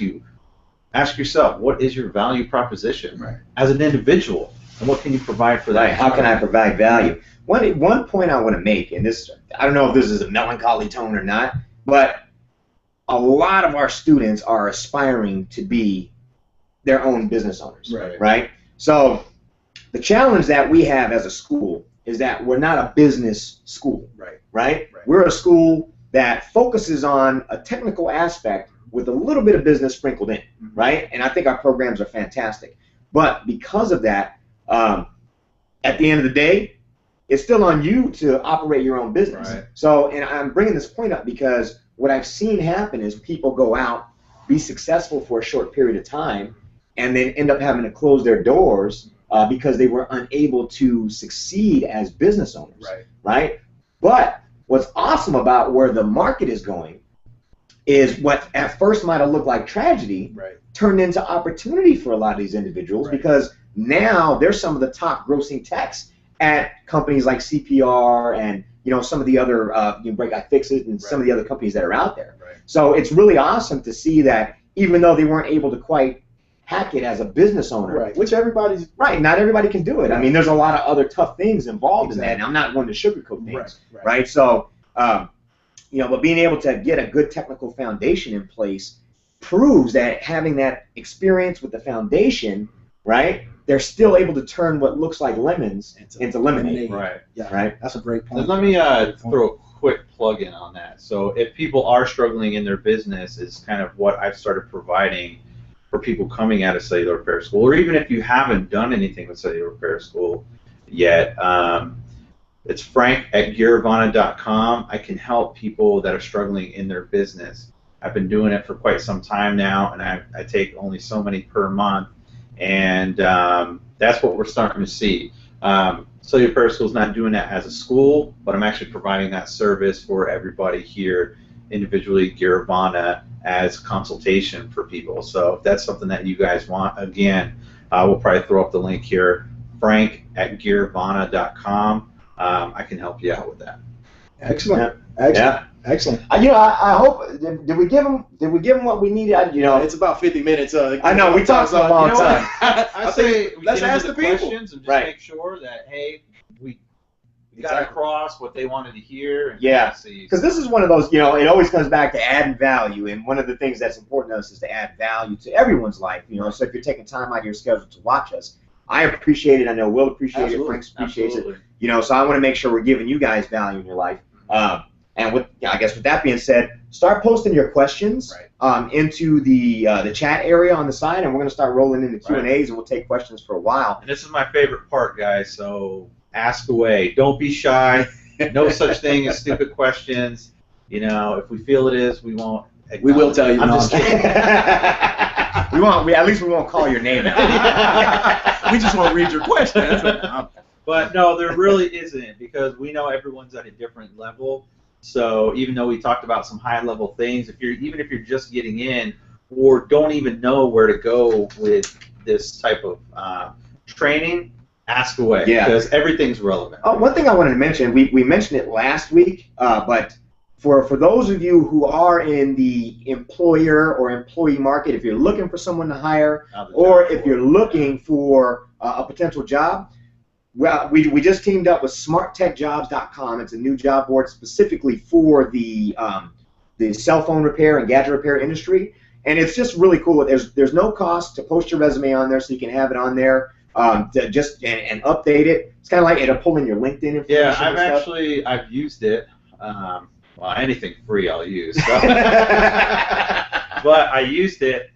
yourself, what is your value proposition as an individual, and what can you provide for that? Right. How can I provide value? One point I want to make, and this, I don't know if this is a melancholy tone or not, but a lot of our students are aspiring to be their own business owners. Right? So the challenge that we have as a school is that we're not a business school. Right? We're a school that focuses on a technical aspect with a little bit of business sprinkled in, right? And I think our programs are fantastic. But because of that, at the end of the day, it's still on you to operate your own business. So, and I'm bringing this point up because what I've seen happen is people go out, be successful for a short period of time, and then end up having to close their doors because they were unable to succeed as business owners. Right? But what's awesome about where the market is going is what at first might have looked like tragedy turned into opportunity for a lot of these individuals because now they're some of the top grossing techs at companies like CPR and some of the other Break iFixit and some of the other companies that are out there. So it's really awesome to see that even though they weren't able to quite hack it as a business owner, which everybody's not everybody can do it. I mean, there's a lot of other tough things involved in that, and I'm not one to sugarcoat things, right? So, but being able to get a good technical foundation in place proves that having that experience with the foundation, right, they're still able to turn what looks like lemons into lemonade. Right. Yeah. Right. That's a great point. And let me throw a quick plug in on that. So if people are struggling in their business, is kind of what I've started providing for people coming out of cellular repair school, or even if you haven't done anything with cellular repair school yet. It's frank@gearvana.com. I can help people that are struggling in their business. I've been doing it for quite some time now, and I take only so many per month, and that's what we're starting to see. Cellular Repair School is not doing that as a school, but I'm actually providing that service for everybody here individually, Gearvana, as consultation for people. So if that's something that you guys want, again, we'll probably throw up the link here, frank@gearvana.com. I can help you out with that. Excellent. Excellent. I hope. Did we give them what we needed? It's about 50 minutes. I know we talked for a long time. I say let's ask the people questions and just make sure that we got across what they wanted to hear. And because this is one of those. It always comes back to adding value, and one of the things that's important to us is to add value to everyone's life. So if you're taking time out of your schedule to watch us, I appreciate it. I know Will appreciates it. Frank appreciates it. So I want to make sure we're giving you guys value in your life. And with that being said, start posting your questions into the chat area on the side, and we're going to start rolling in the Q&As, and we'll take questions for a while. And this is my favorite part, guys. So ask away. Don't be shy. No such thing as stupid questions. If we feel it is, we won't. We will tell you. I'm just kidding. At least we won't call your name out. We just won't read your question. But no, there really isn't, because we know everyone's at a different level. So even though we talked about some high-level things, if you're just getting in or don't even know where to go with this type of training, ask away, because everything's relevant. One thing I wanted to mention, we mentioned it last week, but for those of you who are in the employer or employee market, if you're looking for someone to hire, or if you're looking for a potential job, well, we just teamed up with smarttechjobs.com. It's a new job board specifically for the cell phone repair and gadget repair industry, and it's just really cool. There's no cost to post your resume on there, so you can have it on there to just and update it. It's kind of like it'll pull in your LinkedIn information. Yeah, I've used it. Well, anything free I'll use. But I used it.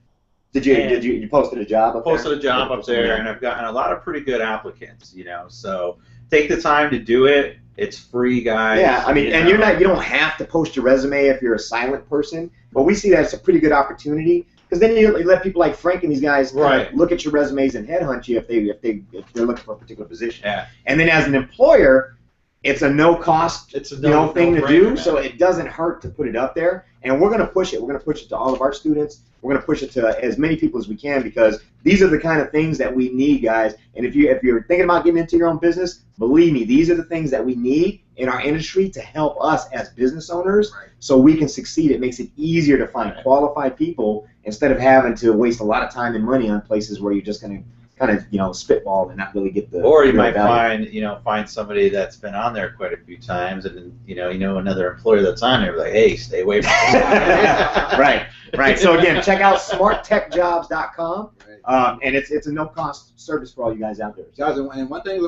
Did you posted a job up there? Posted a job up there, and I've gotten a lot of pretty good applicants, so take the time to do it. It's free, guys. Yeah, I mean, and you don't have to post your resume if you're a silent person, but we see that it's a pretty good opportunity, because then you let people like Frank and these guys look at your resumes and headhunt you if they're looking for a particular position. Yeah. And then as an employer, it's a no-cost thing to do, so it doesn't hurt to put it up there. And we're going to push it. We're going to push it to all of our students. We're going to push it to as many people as we can, because these are the kind of things that we need, guys. And if you're thinking about getting into your own business, believe me, these are the things that we need in our industry to help us as business owners so we can succeed. It makes it easier to find qualified people instead of having to waste a lot of time and money on places where you're just going to kind of spitball and not really get the. Or you might find somebody that's been on there quite a few times, and another employer that's on there, like, hey, stay away from this. Right. So again, check out smarttechjobs.com, and it's a no-cost service for all you guys out there. Guys, and one thing I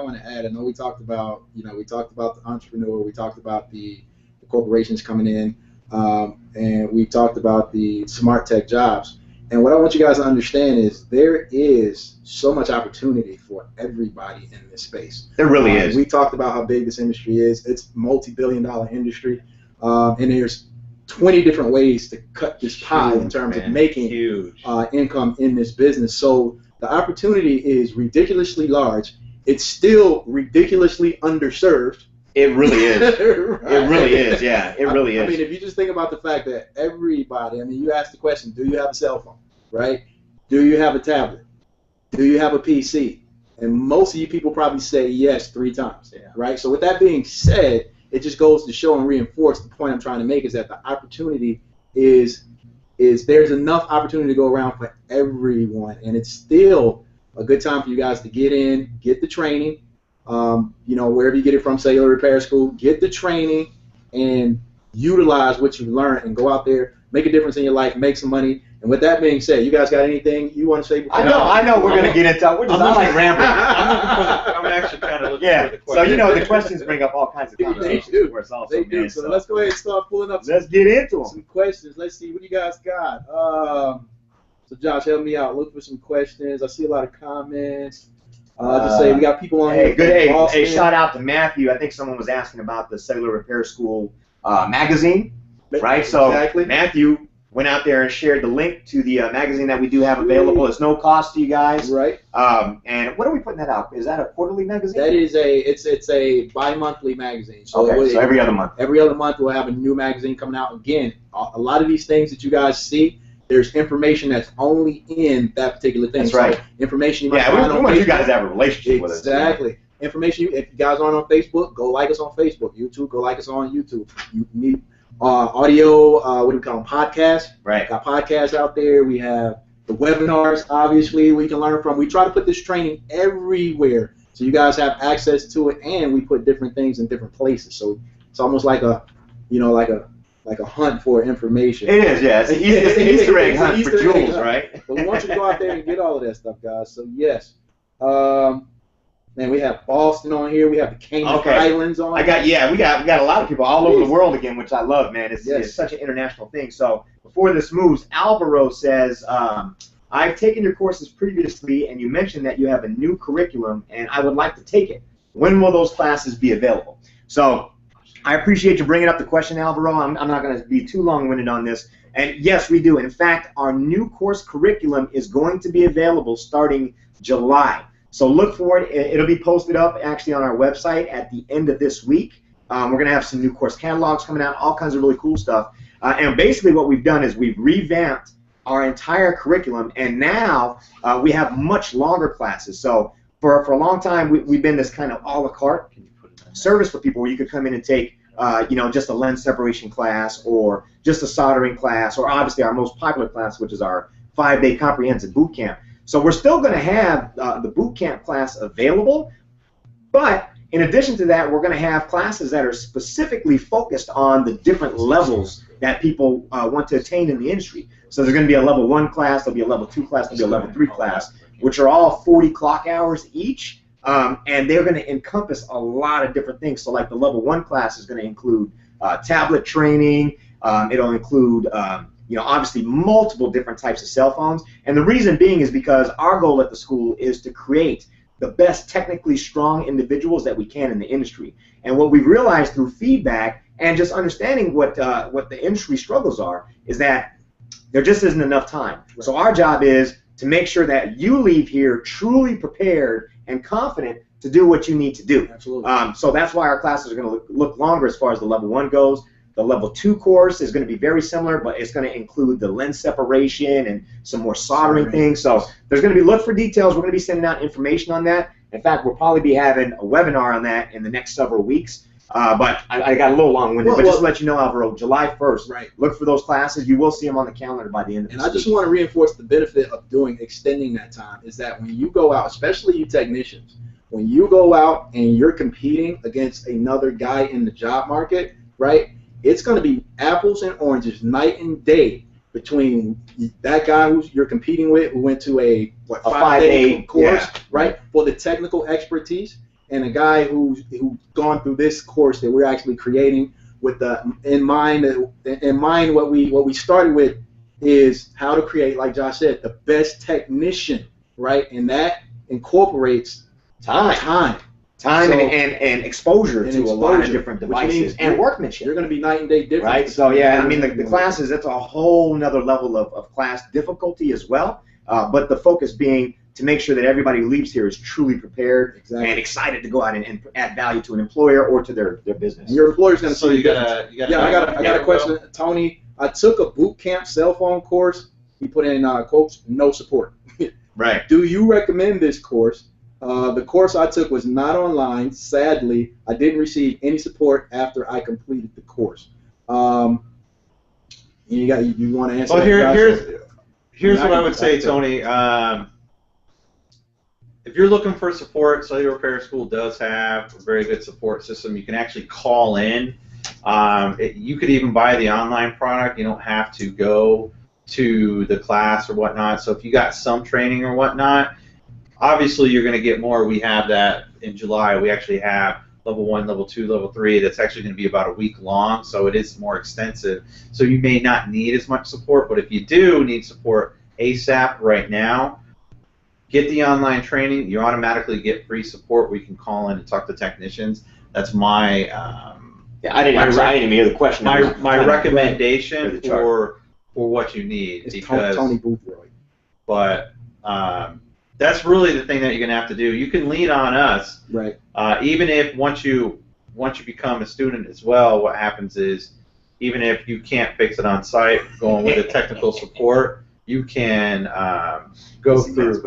want to add. I know we talked about the entrepreneur, we talked about the corporations coming in, and we talked about the smart tech jobs. And what I want you guys to understand is there is so much opportunity for everybody in this space. There really is. We talked about how big this industry is. It's a multi-billion-dollar industry, and there's 20 different ways to cut this pie in terms of making income in this business. So the opportunity is ridiculously large. It's still ridiculously underserved. It really is. Right. It really is. Yeah, it really is. I mean, if you just think about the fact that everybody, I mean, you ask the question, do you have a cell phone, right? Do you have a tablet? Do you have a PC? And most of you people probably say yes 3 times, right? So with that being said, it just goes to show and reinforce the point I'm trying to make is that the opportunity is there's enough opportunity to go around for everyone, and it's still a good time for you guys to get in, get the training, wherever you get it from, Cellular Repair School, get the training and utilize what you learned and go out there, make a difference in your life, make some money. And with that being said, you guys got anything you want to say before? I know we're going to get into it. We're just like rambling. I'm actually kind of looking for the questions. So, the questions bring up all kinds of conversations for us also. They do. So let's go ahead and start pulling up let's get into some questions. Let's see. What do you guys got? So, Josh, help me out. Look for some questions. I see a lot of comments. Just say we got people on here. Good. Hey, shout out to Matthew. I think someone was asking about the Cellular Repair School magazine, right? So, exactly. Matthew went out there and shared the link to the magazine that we do have available. It's no cost to you guys. Right. And what are we putting that out? Is that a quarterly magazine? That is it's a bi-monthly magazine. So, so every other month. Every other month we'll have a new magazine coming out. Again, a lot of these things that you guys see, there's information that's only in that particular thing. That's right. So information you might find on we want Facebook. You guys to have a relationship with us. Exactly. Information, if you guys aren't on Facebook, go like us on Facebook. YouTube, go like us on YouTube. You need audio, what do we call them, podcasts. Right. Got podcasts out there. We have the webinars, obviously, we can learn from. We try to put this training everywhere so you guys have access to it, and we put different things in different places. So it's almost like a hunt for information. It is, yeah. It's an Easter egg hunt for jewels, right? But we want you to go out there and get all of that stuff, guys. So, yes. Man, we have Boston on here. We have the Cayman Islands on. We got a lot of people all over the world again, which I love, man. It's such an international thing. So before this moves, Alvaro says, I've taken your courses previously, and you mentioned that you have a new curriculum, and I would like to take it. When will those classes be available? So I appreciate you bringing up the question, Alvaro. I'm not going to be too long-winded on this. And yes, we do. In fact, our new course curriculum is going to be available starting July. So look for it. It'll be posted up actually on our website at the end of this week. We're going to have some new course catalogs coming out, all kinds of really cool stuff. And basically what we've done is we've revamped our entire curriculum, and now we have much longer classes. So for a long time, we've been this kind of a la carte service for people where you could come in and take just a lens separation class or just a soldering class, or obviously our most popular class, which is our 5-day comprehensive boot camp. So we're still going to have the boot camp class available, but in addition to that, we're going to have classes that are specifically focused on the different levels that people want to attain in the industry. So there's going to be a level 1 class, there'll be a level 2 class, there'll be a level 3 class, which are all 40 clock hours each, and they're going to encompass a lot of different things. So like the level 1 class is going to include tablet training, it'll include obviously multiple different types of cell phones, and the reason being is because our goal at the school is to create the best technically strong individuals that we can in the industry. And what we've realized through feedback and just understanding what the industry struggles are is that there just isn't enough time. Right. So our job is to make sure that you leave here truly prepared and confident to do what you need to do. Absolutely. So that's why our classes are going to look longer as far as the level 1 goes. The level 2 course is going to be very similar, but it's going to include the lens separation and some more soldering things. So there's going to be, look for details. We're going to be sending out information on that. In fact, we'll probably be having a webinar on that in the next several weeks. But I got a little long-winded, but just to let you know, Alvaro, July 1st, right. Look for those classes. You will see them on the calendar by the end of the week. And I just want to reinforce the benefit of extending that time is that when you go out, especially you technicians, when you go out and you're competing against another guy in the job market, right, it's going to be apples and oranges, night and day, between that guy who you're competing with, who went to a 5-day course, right, for the technical expertise, and a guy who's gone through this course that we're actually creating with in mind what we started with is how to create, like Josh said, the best technician, right, and that incorporates time. And exposure to a lot of different devices and workmanship. You're going to be night and day different. Right? So, yeah, I mean, the classes, that's a whole nother level of class difficulty as well, but the focus being to make sure that everybody who leaves here is truly prepared and excited to go out and add value to an employer or to their business. Your employer's going to So see you got I got a question. Tony, I took a boot camp cell phone course. He put in quotes, no support. Right. Do you recommend this course? The course I took was not online. Sadly, I didn't receive any support after I completed the course. You want to answer? Well, that here's what I would say, Tony. If you're looking for support, Cellular Repair School does have a very good support system. You can actually call in. You could even buy the online product. You don't have to go to the class or whatnot. So if you got some training or whatnot, obviously you're going to get more. We have that in July. We actually have level 1, level 2, level 3. That's actually going to be about a week long, so it is more extensive. So you may not need as much support, but if you do need support ASAP right now, get the online training. You automatically get free support where you can call in and talk to technicians. That's my I didn't even hear the question. My recommendation for what you need. It's because Tony Boothroyd. But that's really the thing that you're going to have to do. You can lean on us. Right. Even if once you become a student as well, what happens is even if you can't fix it on site, going with the technical support, you can go through.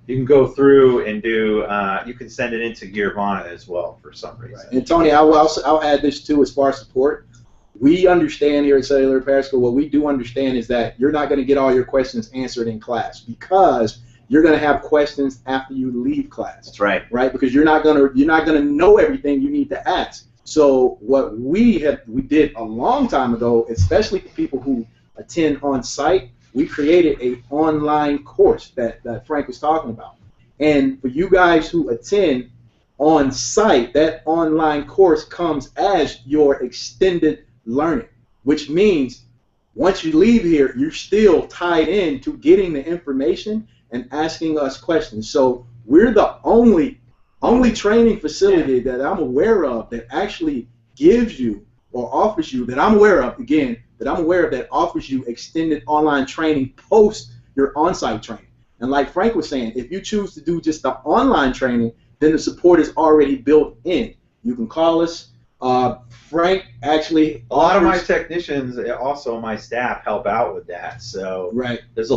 You can go through and do. You can send it into Gearvana as well for some reason. Right. And Tony, I'll add this too as far as support. We understand here at Cellular Repair School. What we do understand is that you're not going to get all your questions answered in class because you're going to have questions after you leave class. That's right. Right, because you're not going to know everything you need to ask. So what we did a long time ago, especially for people who attend on site, we created an online course that Frank was talking about. And for you guys who attend on site, that online course comes as your extended learning, which means once you leave here, you're still tied in to getting the information and asking us questions. So we're the only training facility that I'm aware of that actually gives you or offers you, that I'm aware of, that offers you extended online training post your on-site training. And like Frank was saying, if you choose to do just the online training, then the support is already built in. You can call us. Frank actually a lot of my technicians, also my staff, help out with that. So right. There's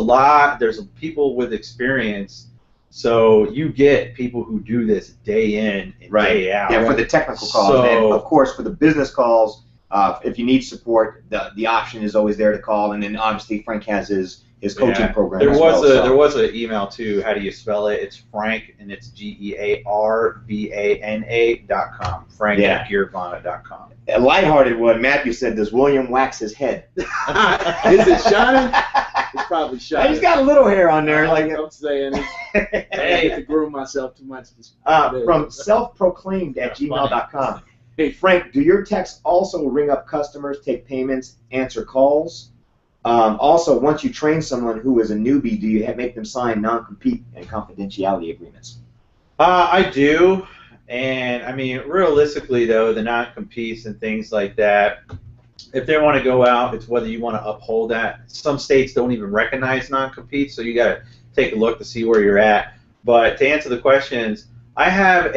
people with experience. So you get people who do this day in and day out. Yeah, for the technical calls, and of course for the business calls, if you need support, the option is always there to call. And then obviously Frank has his coaching program. There was an email too. How do you spell it? It's Frank, and it's GearVana.com. Frank at Gearvana.com. A lighthearted one. Matthew said, "Does William wax his head?" Is it shining? It's probably shining. He's got a little hair on there. Like I'm saying, I hate to groom myself too much. From selfproclaimed@gmail.com. Hey Frank, do your texts also ring up customers, take payments, answer calls? Also, once you train someone who is a newbie, do you make them sign non-compete and confidentiality agreements? I do, and I mean, realistically though, the non-competes and things like that, if they want to go out, it's whether you want to uphold that. Some states don't even recognize non-competes, so you got to take a look to see where you're at. But to answer the questions, I have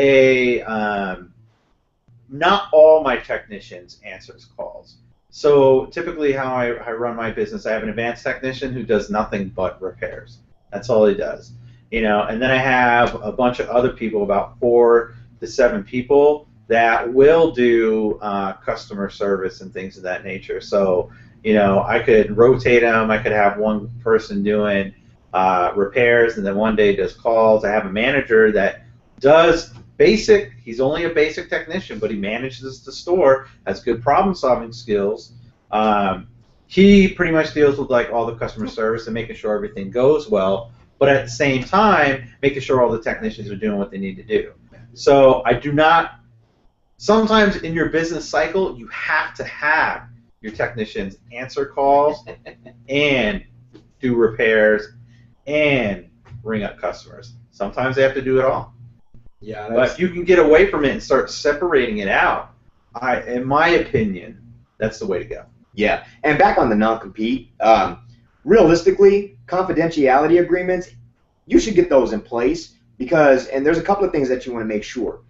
not all my technicians answers calls. So typically how I run my business, I have an advanced technician who does nothing but repairs. That's all he does. And then I have a bunch of other people, about 4 to 7 people, that will do customer service and things of that nature. So, I could rotate them. I could have one person doing repairs, and then one day does calls. I have a manager that does basic. He's only a basic technician, but he manages the store, has good problem-solving skills. He pretty much deals with all the customer service and making sure everything goes well, but at the same time, making sure all the technicians are doing what they need to do. So I do not. Sometimes in your business cycle, you have to have your technicians answer calls and do repairs and ring up customers. Sometimes they have to do it all. Yeah, but if you can get away from it and start separating it out, in my opinion, that's the way to go. Yeah, and back on the non-compete, realistically, confidentiality agreements, you should get those in place and there's a couple of things that you want to make sure.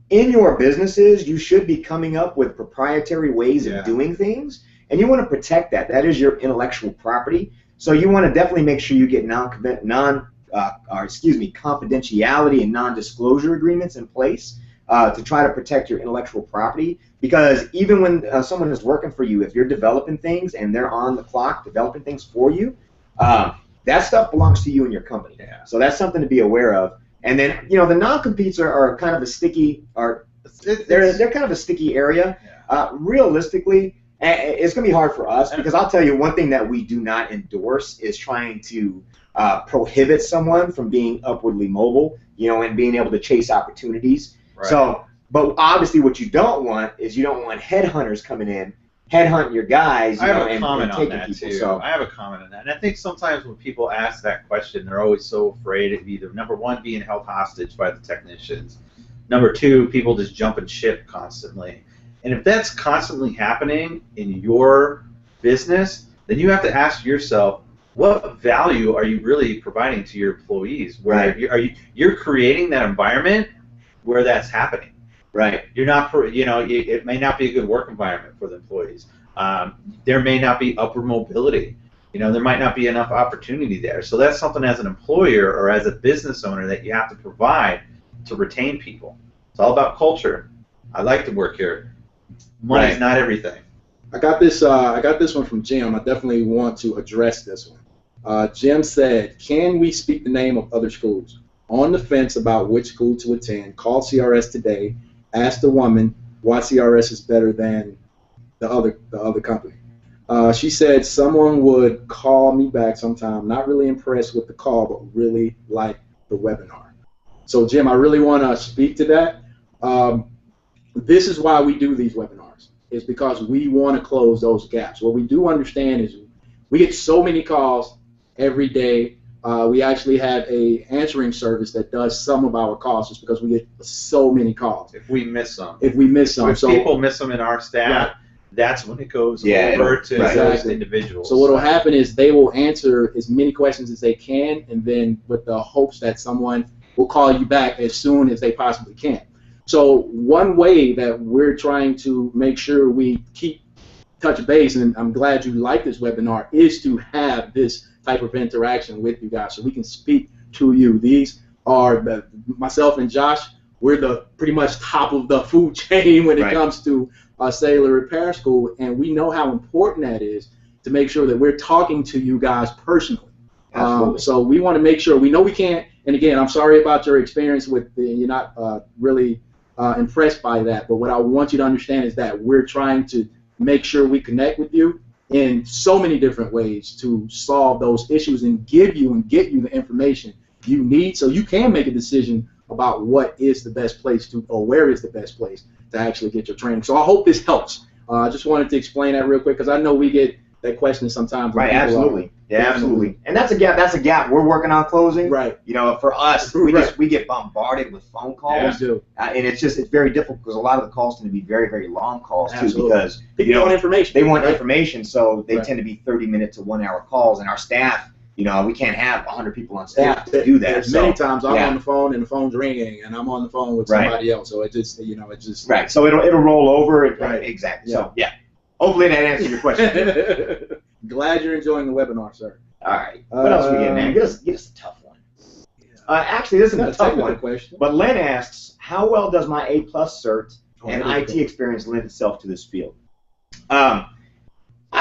In your businesses, you should be coming up with proprietary ways of doing things, and you want to protect that. That is your intellectual property. So you want to definitely make sure you get confidentiality and non-disclosure agreements in place to try to protect your intellectual property. Because even when someone is working for you, if you're developing things and they're on the clock developing things for you, that stuff belongs to you and your company. Yeah. So that's something to be aware of. And then, the non-competes are kind of a sticky, they're kind of a sticky area. Yeah. Realistically, it's going to be hard for us because I'll tell you one thing that we do not endorse is trying to prohibit someone from being upwardly mobile, and being able to chase opportunities. Right. So, but obviously what you don't want is you don't want headhunters coming in, headhunting your guys, I have a and comment on taking that people. too. So, I have a comment on that, and I think sometimes when people ask that question, they're always so afraid of either number one being held hostage by the technicians, number two people just jumping ship constantly, and if that's constantly happening in your business, then you have to ask yourself, what value are you really providing to your employees? Where you're creating that environment where that's happening. right. You're not, it may not be a good work environment for the employees. There may not be upward mobility. There might not be enough opportunity there. So that's something as an employer or as a business owner that you have to provide to retain people. It's all about culture. I like to work here. Money's not everything. I got this one from Jim. I definitely want to address this one. Jim said, "Can we speak the name of other schools? On the fence about which school to attend. Called CRS today. Asked the woman why CRS is better than the other company. She said someone would call me back sometime. Not really impressed with the call, but really like the webinar." So Jim, I really want to speak to that. This is why we do these webinars. It's because we want to close those gaps. What we do understand is we get so many calls every day. We actually have a answering service that does some of our calls just because we get so many calls. If we miss some. If people miss them in our staff, that's when it goes over to those individuals. So what will happen is they will answer as many questions as they can, and then with the hopes that someone will call you back as soon as they possibly can. So one way that we're trying to make sure we keep touch base, and I'm glad you like this webinar, is to have this type of interaction with you guys so we can speak to you. These are myself and Josh, we're the pretty much top of the food chain when it comes to cellular repair school, and we know how important that is to make sure that we're talking to you guys personally. So we want to make sure, we know we can't, and again, I'm sorry about your experience with you're not really impressed by that, but what I want you to understand is that we're trying to make sure we connect with you in so many different ways to solve those issues and give you and get you the information you need so you can make a decision about what is the best place to, or where is the best place to actually get your training. So I hope this helps. I just wanted to explain that real quick because I know we get that question sometimes. Right, absolutely. Yeah, absolutely. And that's a gap. That's a gap we're working on closing. Right. For us, we get bombarded with phone calls. Yeah, we do. And it's very difficult because a lot of the calls tend to be very, very long calls too. Absolutely. Because people want information. They want information, so they tend to be 30-minute to 1-hour calls. And our staff, we can't have 100 people on staff to do that. Many times I'm on the phone and the phone's ringing and I'm on the phone with somebody else. So it just, right. So it'll roll over. Right. Exactly. Yeah. So hopefully that answers your question. Glad you're enjoying the webinar, sir. All right. What else we get, man? Get us a tough one. Actually, this isn't a tough one. Question. But Len asks, how well does my A+ cert and IT experience lend itself to this field? I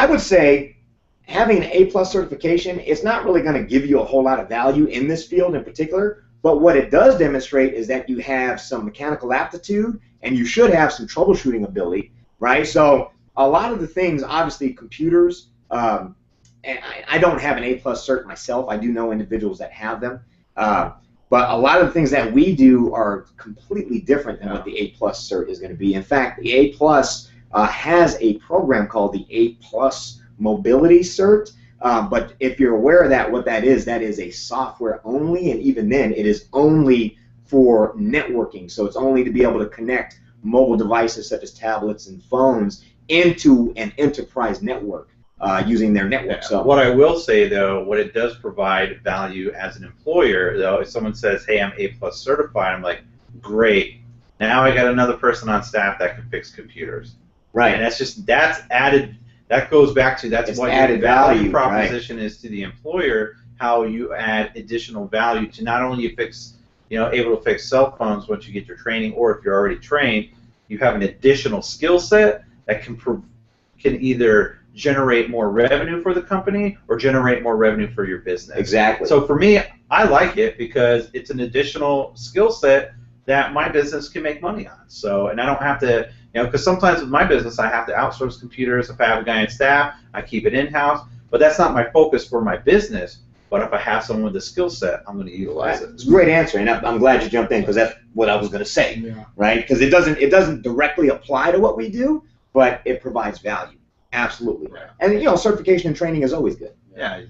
would say having an A+ certification, it's not really going to give you a whole lot of value in this field in particular. But what it does demonstrate is that you have some mechanical aptitude and you should have some troubleshooting ability, right? So a lot of the things, obviously computers, and I don't have an A+ cert myself. I do know individuals that have them. But a lot of the things that we do are completely different than what the A+ cert is going to be. In fact, the A+ has a program called the A+ Mobility Cert. But if you're aware of that, what that is a software only, and even then, it is only for networking. So it's only to be able to connect mobile devices such as tablets and phones into an enterprise network. using their network. Yeah. So What I will say, though, what it does provide value as an employer, though, if someone says, hey, I'm A+ certified, I'm like, great. Now I got another person on staff that can fix computers. right, And that's added. That goes back to It's what added your value value, proposition is to the employer. How you add additional value to not only able to fix cell phones once you get your training, or if you're already trained, you have an additional skill set that can either generate more revenue for the company or generate more revenue for your business. exactly. So for me, I like it because it's an additional skill set that my business can make money on. So, and I don't have to, because sometimes with my business, I have to outsource computers. If I have a guy on staff, I keep it in-house. But that's not my focus for my business. But if I have someone with a skill set, I'm going to utilize it. It's a great answer, and I'm glad you jumped in because that's what I was going to say, right? Because it doesn't directly apply to what we do, but it provides value. Absolutely. Right. And certification and training is always good. Yeah.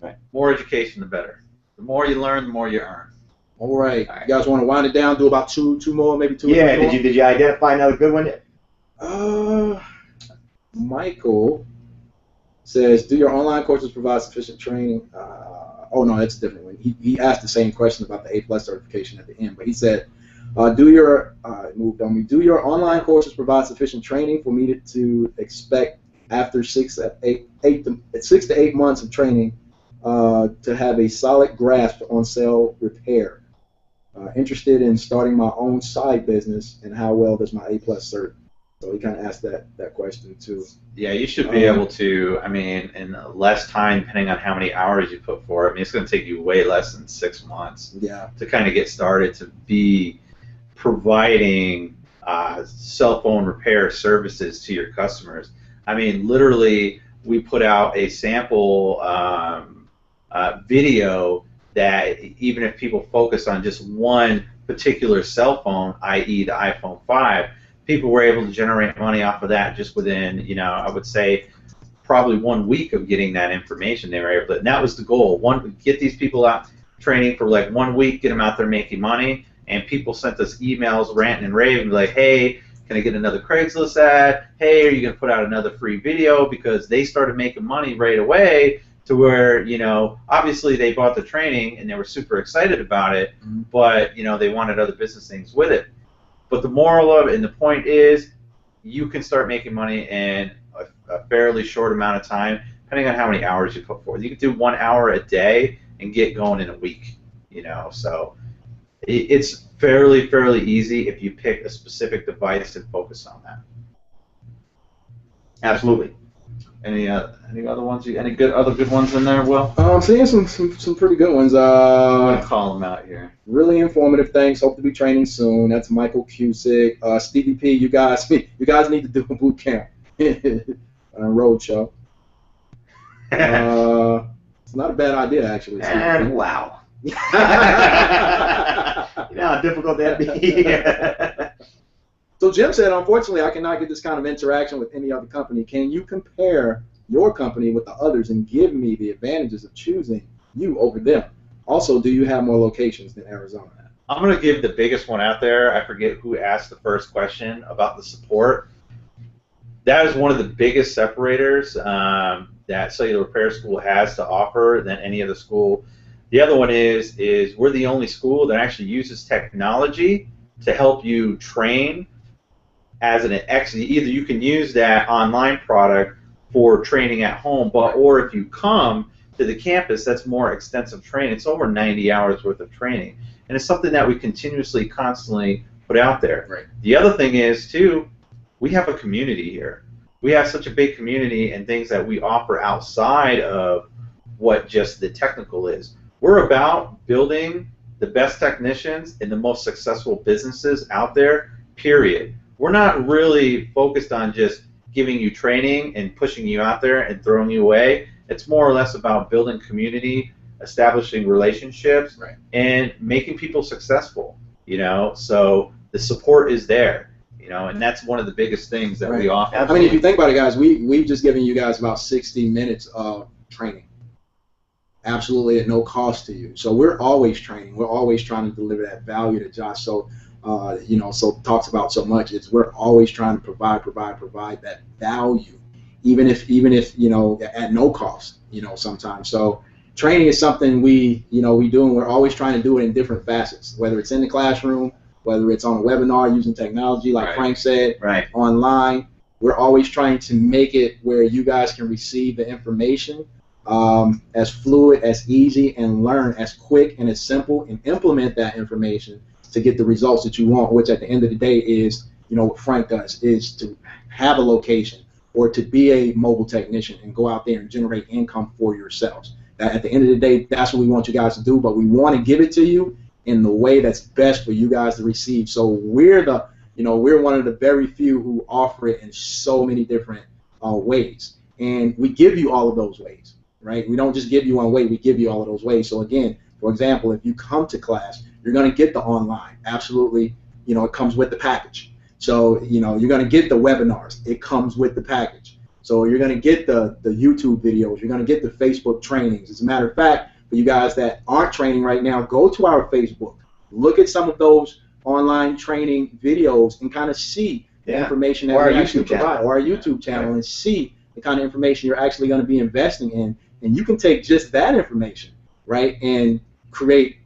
Right. More education, the better. The more you learn, the more you earn. All right. All right. You guys want to wind it down? Do about two more, maybe two. Yeah. Or three more? Did you identify another good one? Michael says, do your online courses provide sufficient training? Oh, no, that's a different one. He asked the same question about the A+ certification at the end, but he said, do your online courses provide sufficient training for me to expect after 6 to 8 months of training to have a solid grasp on cell repair? Interested in starting my own side business, and how well does my A+ cert? So he kind of asked that question too. Yeah, you should be able to, in less time, depending on how many hours you put for it. It's going to take you way less than 6 months to kind of get started to be providing cell phone repair services to your customers. Literally, we put out a sample video that even if people focus on just one particular cell phone, i.e. the iPhone 5, people were able to generate money off of that just within, I would say, probably 1 week of getting that information. They were able to, and that was the goal. Get these people out training for like 1 week, get them out there making money, and people sent us emails ranting and raving like, hey, can I get another Craigslist ad? Hey, are you going to put out another free video? Because they started making money right away to where, obviously they bought the training and they were super excited about it, but, they wanted other business things with it. But the moral of it and the point is you can start making money in a fairly short amount of time, depending on how many hours you put forth. You can do 1 hour a day and get going in a week, So it's fairly easy if you pick a specific device and focus on that. Absolutely. Any other ones? Any other good ones in there, Will? I'm seeing some pretty good ones. I'm gonna call them out here. Really informative. Thanks. Hope to be training soon. That's Michael Cusick. Stevie P. You guys need to do a boot camp. Road show. It's not a bad idea actually. And wow. You know how difficult that'd be. So Jim said, unfortunately, I cannot get this kind of interaction with any other company. Can you compare your company with the others and give me the advantages of choosing you over them? Also, do you have more locations than Arizona? I'm going to give the biggest one out there. I forget who asked the first question about the support. That is one of the biggest separators that Cellular Repair School has to offer than any other school. The other one is we're the only school that actually uses technology to help you train as an either you can use that online product for training at home, or if you come to the campus, that's more extensive training. It's over 90 hours worth of training, and it's something that we continuously, constantly put out there. Right. The other thing is too, we have a community here. We have such a big community and things that we offer outside of what just the technical is. We're about building the best technicians and the most successful businesses out there, period. We're not really focused on just giving you training and pushing you out there and throwing you away. It's more or less about building community, establishing relationships, right, and making people successful, So the support is there, and that's one of the biggest things that we offer. I mean, if you think about it, guys, we've just given you guys about 60 minutes of training, absolutely at no cost to you. So we're always training. We're always trying to deliver that value to Josh. So, so talks about so much. We're always trying to provide that value, even if you know, at no cost, you know, sometimes. So training is something we do, and we're always trying to do it in different facets, whether it's in the classroom, whether it's on a webinar using technology, like Frank said, online. We're always trying to make it where you guys can receive the information as fluid, as easy, and learn as quick and as simple, and implement that information to get the results that you want, which at the end of the day is, you know, what Frank does, is to have a location or to be a mobile technician and go out there and generate income for yourselves. At the end of the day, that's what we want you guys to do, but we want to give it to you in the way that's best for you guys to receive. So we're one of the very few who offer it in so many different ways, and we give you all of those ways, right? We don't just give you one way, we give you all of those ways. So again, for example, if you come to class, you're going to get the online, absolutely, you know, it comes with the package. So, you know, you're going to get the webinars, it comes with the package. So you're going to get the YouTube videos, you're going to get the Facebook trainings. As a matter of fact, for you guys that aren't training right now, go to our Facebook, look at some of those online training videos and kind of see the information that we actually provide, or our YouTube channel, and see the kind of information you're actually going to be investing in. And you can take just that information, right, and create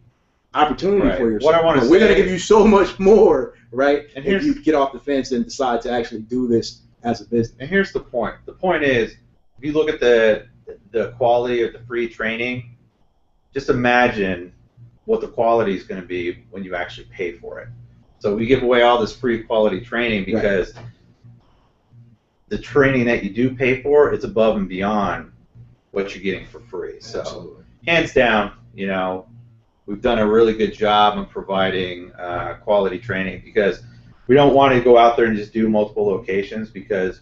opportunity for yourself. What I want to say, we're going to give you so much more, right, and if you get off the fence and decide to actually do this as a business. And here's the point. The point is, if you look at the quality of the free training, just imagine what the quality is going to be when you actually pay for it. So we give away all this free quality training because the training that you do pay for is above and beyond what you're getting for free. So hands down, you know, we've done a really good job in providing quality training, because we don't want to go out there and just do multiple locations, because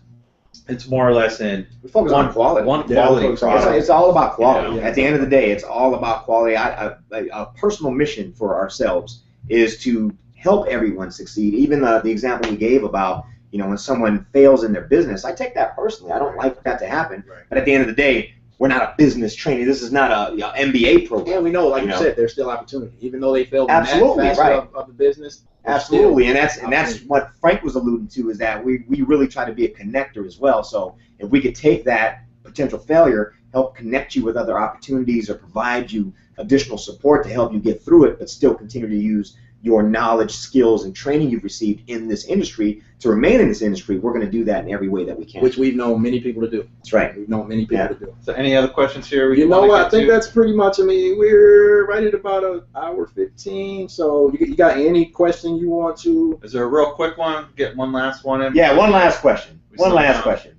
it's more or less we focus on quality. One quality product. It's all about quality. You know? At the end of the day, it's all about quality. A personal mission for ourselves is to help everyone succeed. Even the example we gave about, you know, when someone fails in their business, I take that personally. I don't like that to happen. But at the end of the day, we're not a business training. This is not a MBA program. Yeah, we know, like you said, there's still opportunity, even though they failed in that facet of the business. Absolutely, and that's what Frank was alluding to, is that we really try to be a connector as well. So if we could take that potential failure, help connect you with other opportunities, or provide you additional support to help you get through it, but still continue to use your knowledge, skills, and training you've received in this industry to remain in this industry, we're going to do that in every way that we can. Which we've known many people to do. That's right. We've known many people to do. So any other questions here? You know what? I think that's pretty much, I mean, we're right at about an hour 15. So you got any question you want to? Is there a real quick one? Get one last one in? Yeah, one last question. One last question.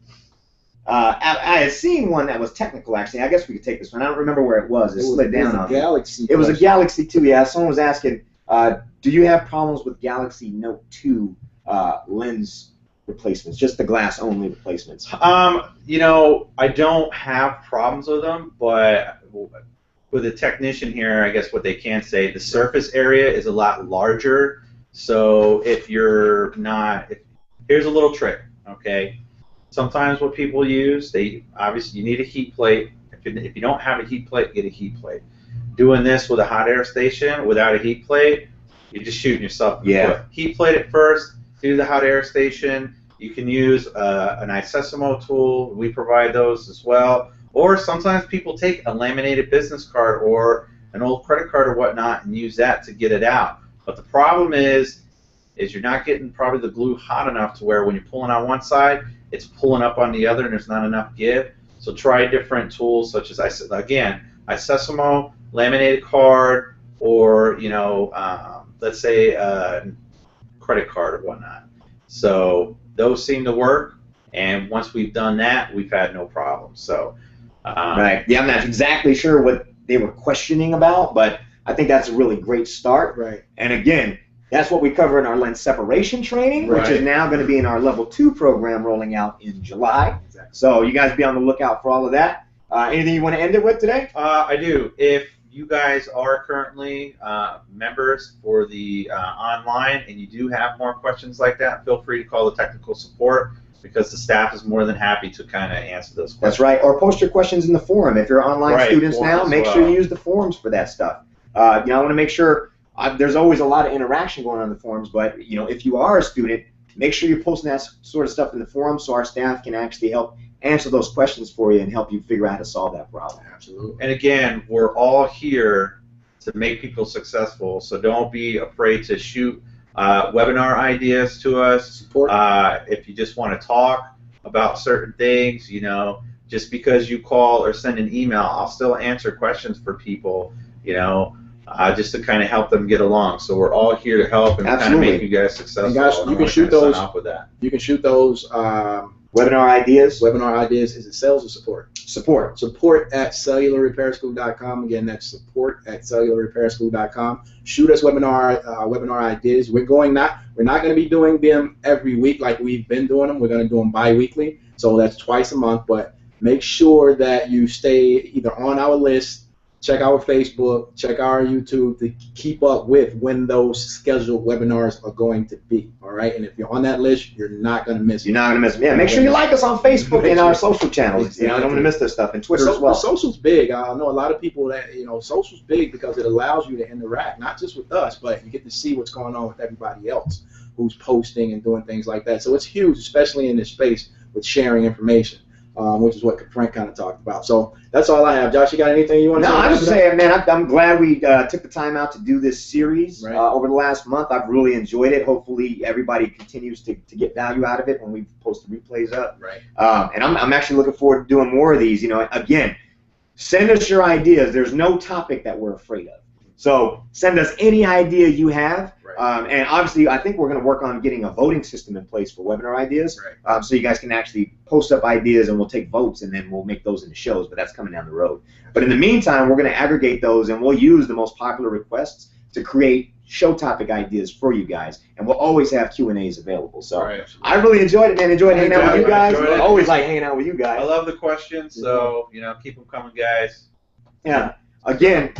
I had seen one that was technical, actually. I guess we could take this one. I don't remember where it was. It slid down on me. Galaxy. It was a Galaxy 2, yeah. Someone was asking, do you have problems with Galaxy Note 2 lens replacements, just the glass-only replacements? You know, I don't have problems with them, but with a technician here, I guess what they can say, the surface area is a lot larger. So if you're not, here's a little trick, okay? Sometimes what people use, obviously you need a heat plate. If you don't have a heat plate, get a heat plate. Doing this with a hot air station without a heat plate, you're just shooting yourself in the foot. Heat plate it first, do the hot air station. You can use an Isesimo tool. We provide those as well. Or sometimes people take a laminated business card or an old credit card or whatnot and use that to get it out. But the problem is you're not getting probably the glue hot enough to where when you're pulling on one side, it's pulling up on the other and there's not enough give. So try different tools such as, Isesimo, laminated card, or, you know, let's say a credit card or whatnot. So those seem to work, and once we've done that, we've had no problems. So right. Yeah, I'm not exactly sure what they were questioning about, but I think that's a really great start. Right. And again, that's what we cover in our lens separation training, which is now going to be in our level 2 program rolling out in July. Exactly. So you guys be on the lookout for all of that. Anything you want to end it with today? I do. If you guys are currently members for the online and you do have more questions like that, feel free to call the technical support, because the staff is more than happy to kind of answer those questions. That's right. Or post your questions in the forum. If you're online students now, make sure you use the forums for that stuff. I want to make sure there's always a lot of interaction going on in the forums, but if you are a student, make sure you're posting that sort of stuff in the forum so our staff can actually help answer those questions for you and help you figure out how to solve that problem. Absolutely. And again, we're all here to make people successful, so don't be afraid to shoot webinar ideas to us. Support. If you just want to talk about certain things, you know, just because you call or send an email, I'll still answer questions for people, you know, just to kind of help them get along. So we're all here to help and kind of make you guys successful. And guys, and you I can wanna shoot kinda sign those. off with that. You can shoot those Webinar ideas? webinar ideas. Is it sales or support? Support. Support at cellularrepairschool.com. Again, that's support at cellularrepairschool.com. Shoot us webinar ideas. We're not going to be doing them every week like we've been doing them. We're going to do them bi-weekly, so that's twice a month. But make sure that you stay either on our list, check our Facebook, check our YouTube to keep up with when those scheduled webinars are going to be. All right, and if you're on that list, you're not going to miss it. You're not going to miss them. Yeah, make sure you like us on Facebook and our social channels. You know, don't want to miss this stuff. And Twitter as well. Social's big. I know a lot of people that, you know, social's big because it allows you to interact, not just with us, but you get to see what's going on with everybody else who's posting and doing things like that. So it's huge, especially in this space with sharing information, which is what Frank kind of talked about. So that's all I have. Josh, you got anything you want to say? No, I'm just saying, man, I'm glad we took the time out to do this series over the last month. I've really enjoyed it. Hopefully everybody continues to get value out of it when we post the replays up. Right. And I'm actually looking forward to doing more of these. You know, again, send us your ideas. There's no topic that we're afraid of. So send us any idea you have. Right. And obviously, I think we're going to work on getting a voting system in place for webinar ideas. Right. So you guys can actually post up ideas and we'll take votes and then we'll make those into shows, but that's coming down the road. But in the meantime, we're going to aggregate those and we'll use the most popular requests to create show topic ideas for you guys. And we'll always have Q&As available. So I really enjoyed it, man. Enjoyed hanging out with you guys. I always like hanging out with you guys. I love the questions, so, you know, keep them coming, guys. Yeah. Again,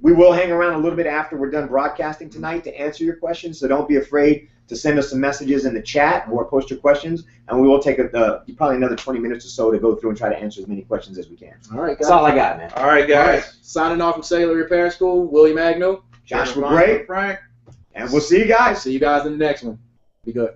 we will hang around a little bit after we're done broadcasting tonight to answer your questions, so don't be afraid to send us some messages in the chat or post your questions, and we will take probably another 20 minutes or so to go through and try to answer as many questions as we can. All right, guys. That's all I got, man. All right, guys. All right. Signing off from Cellular Repair School, Willie Magno. Joshua Gray. Frank. And we'll see you guys. See you guys in the next one. Be good.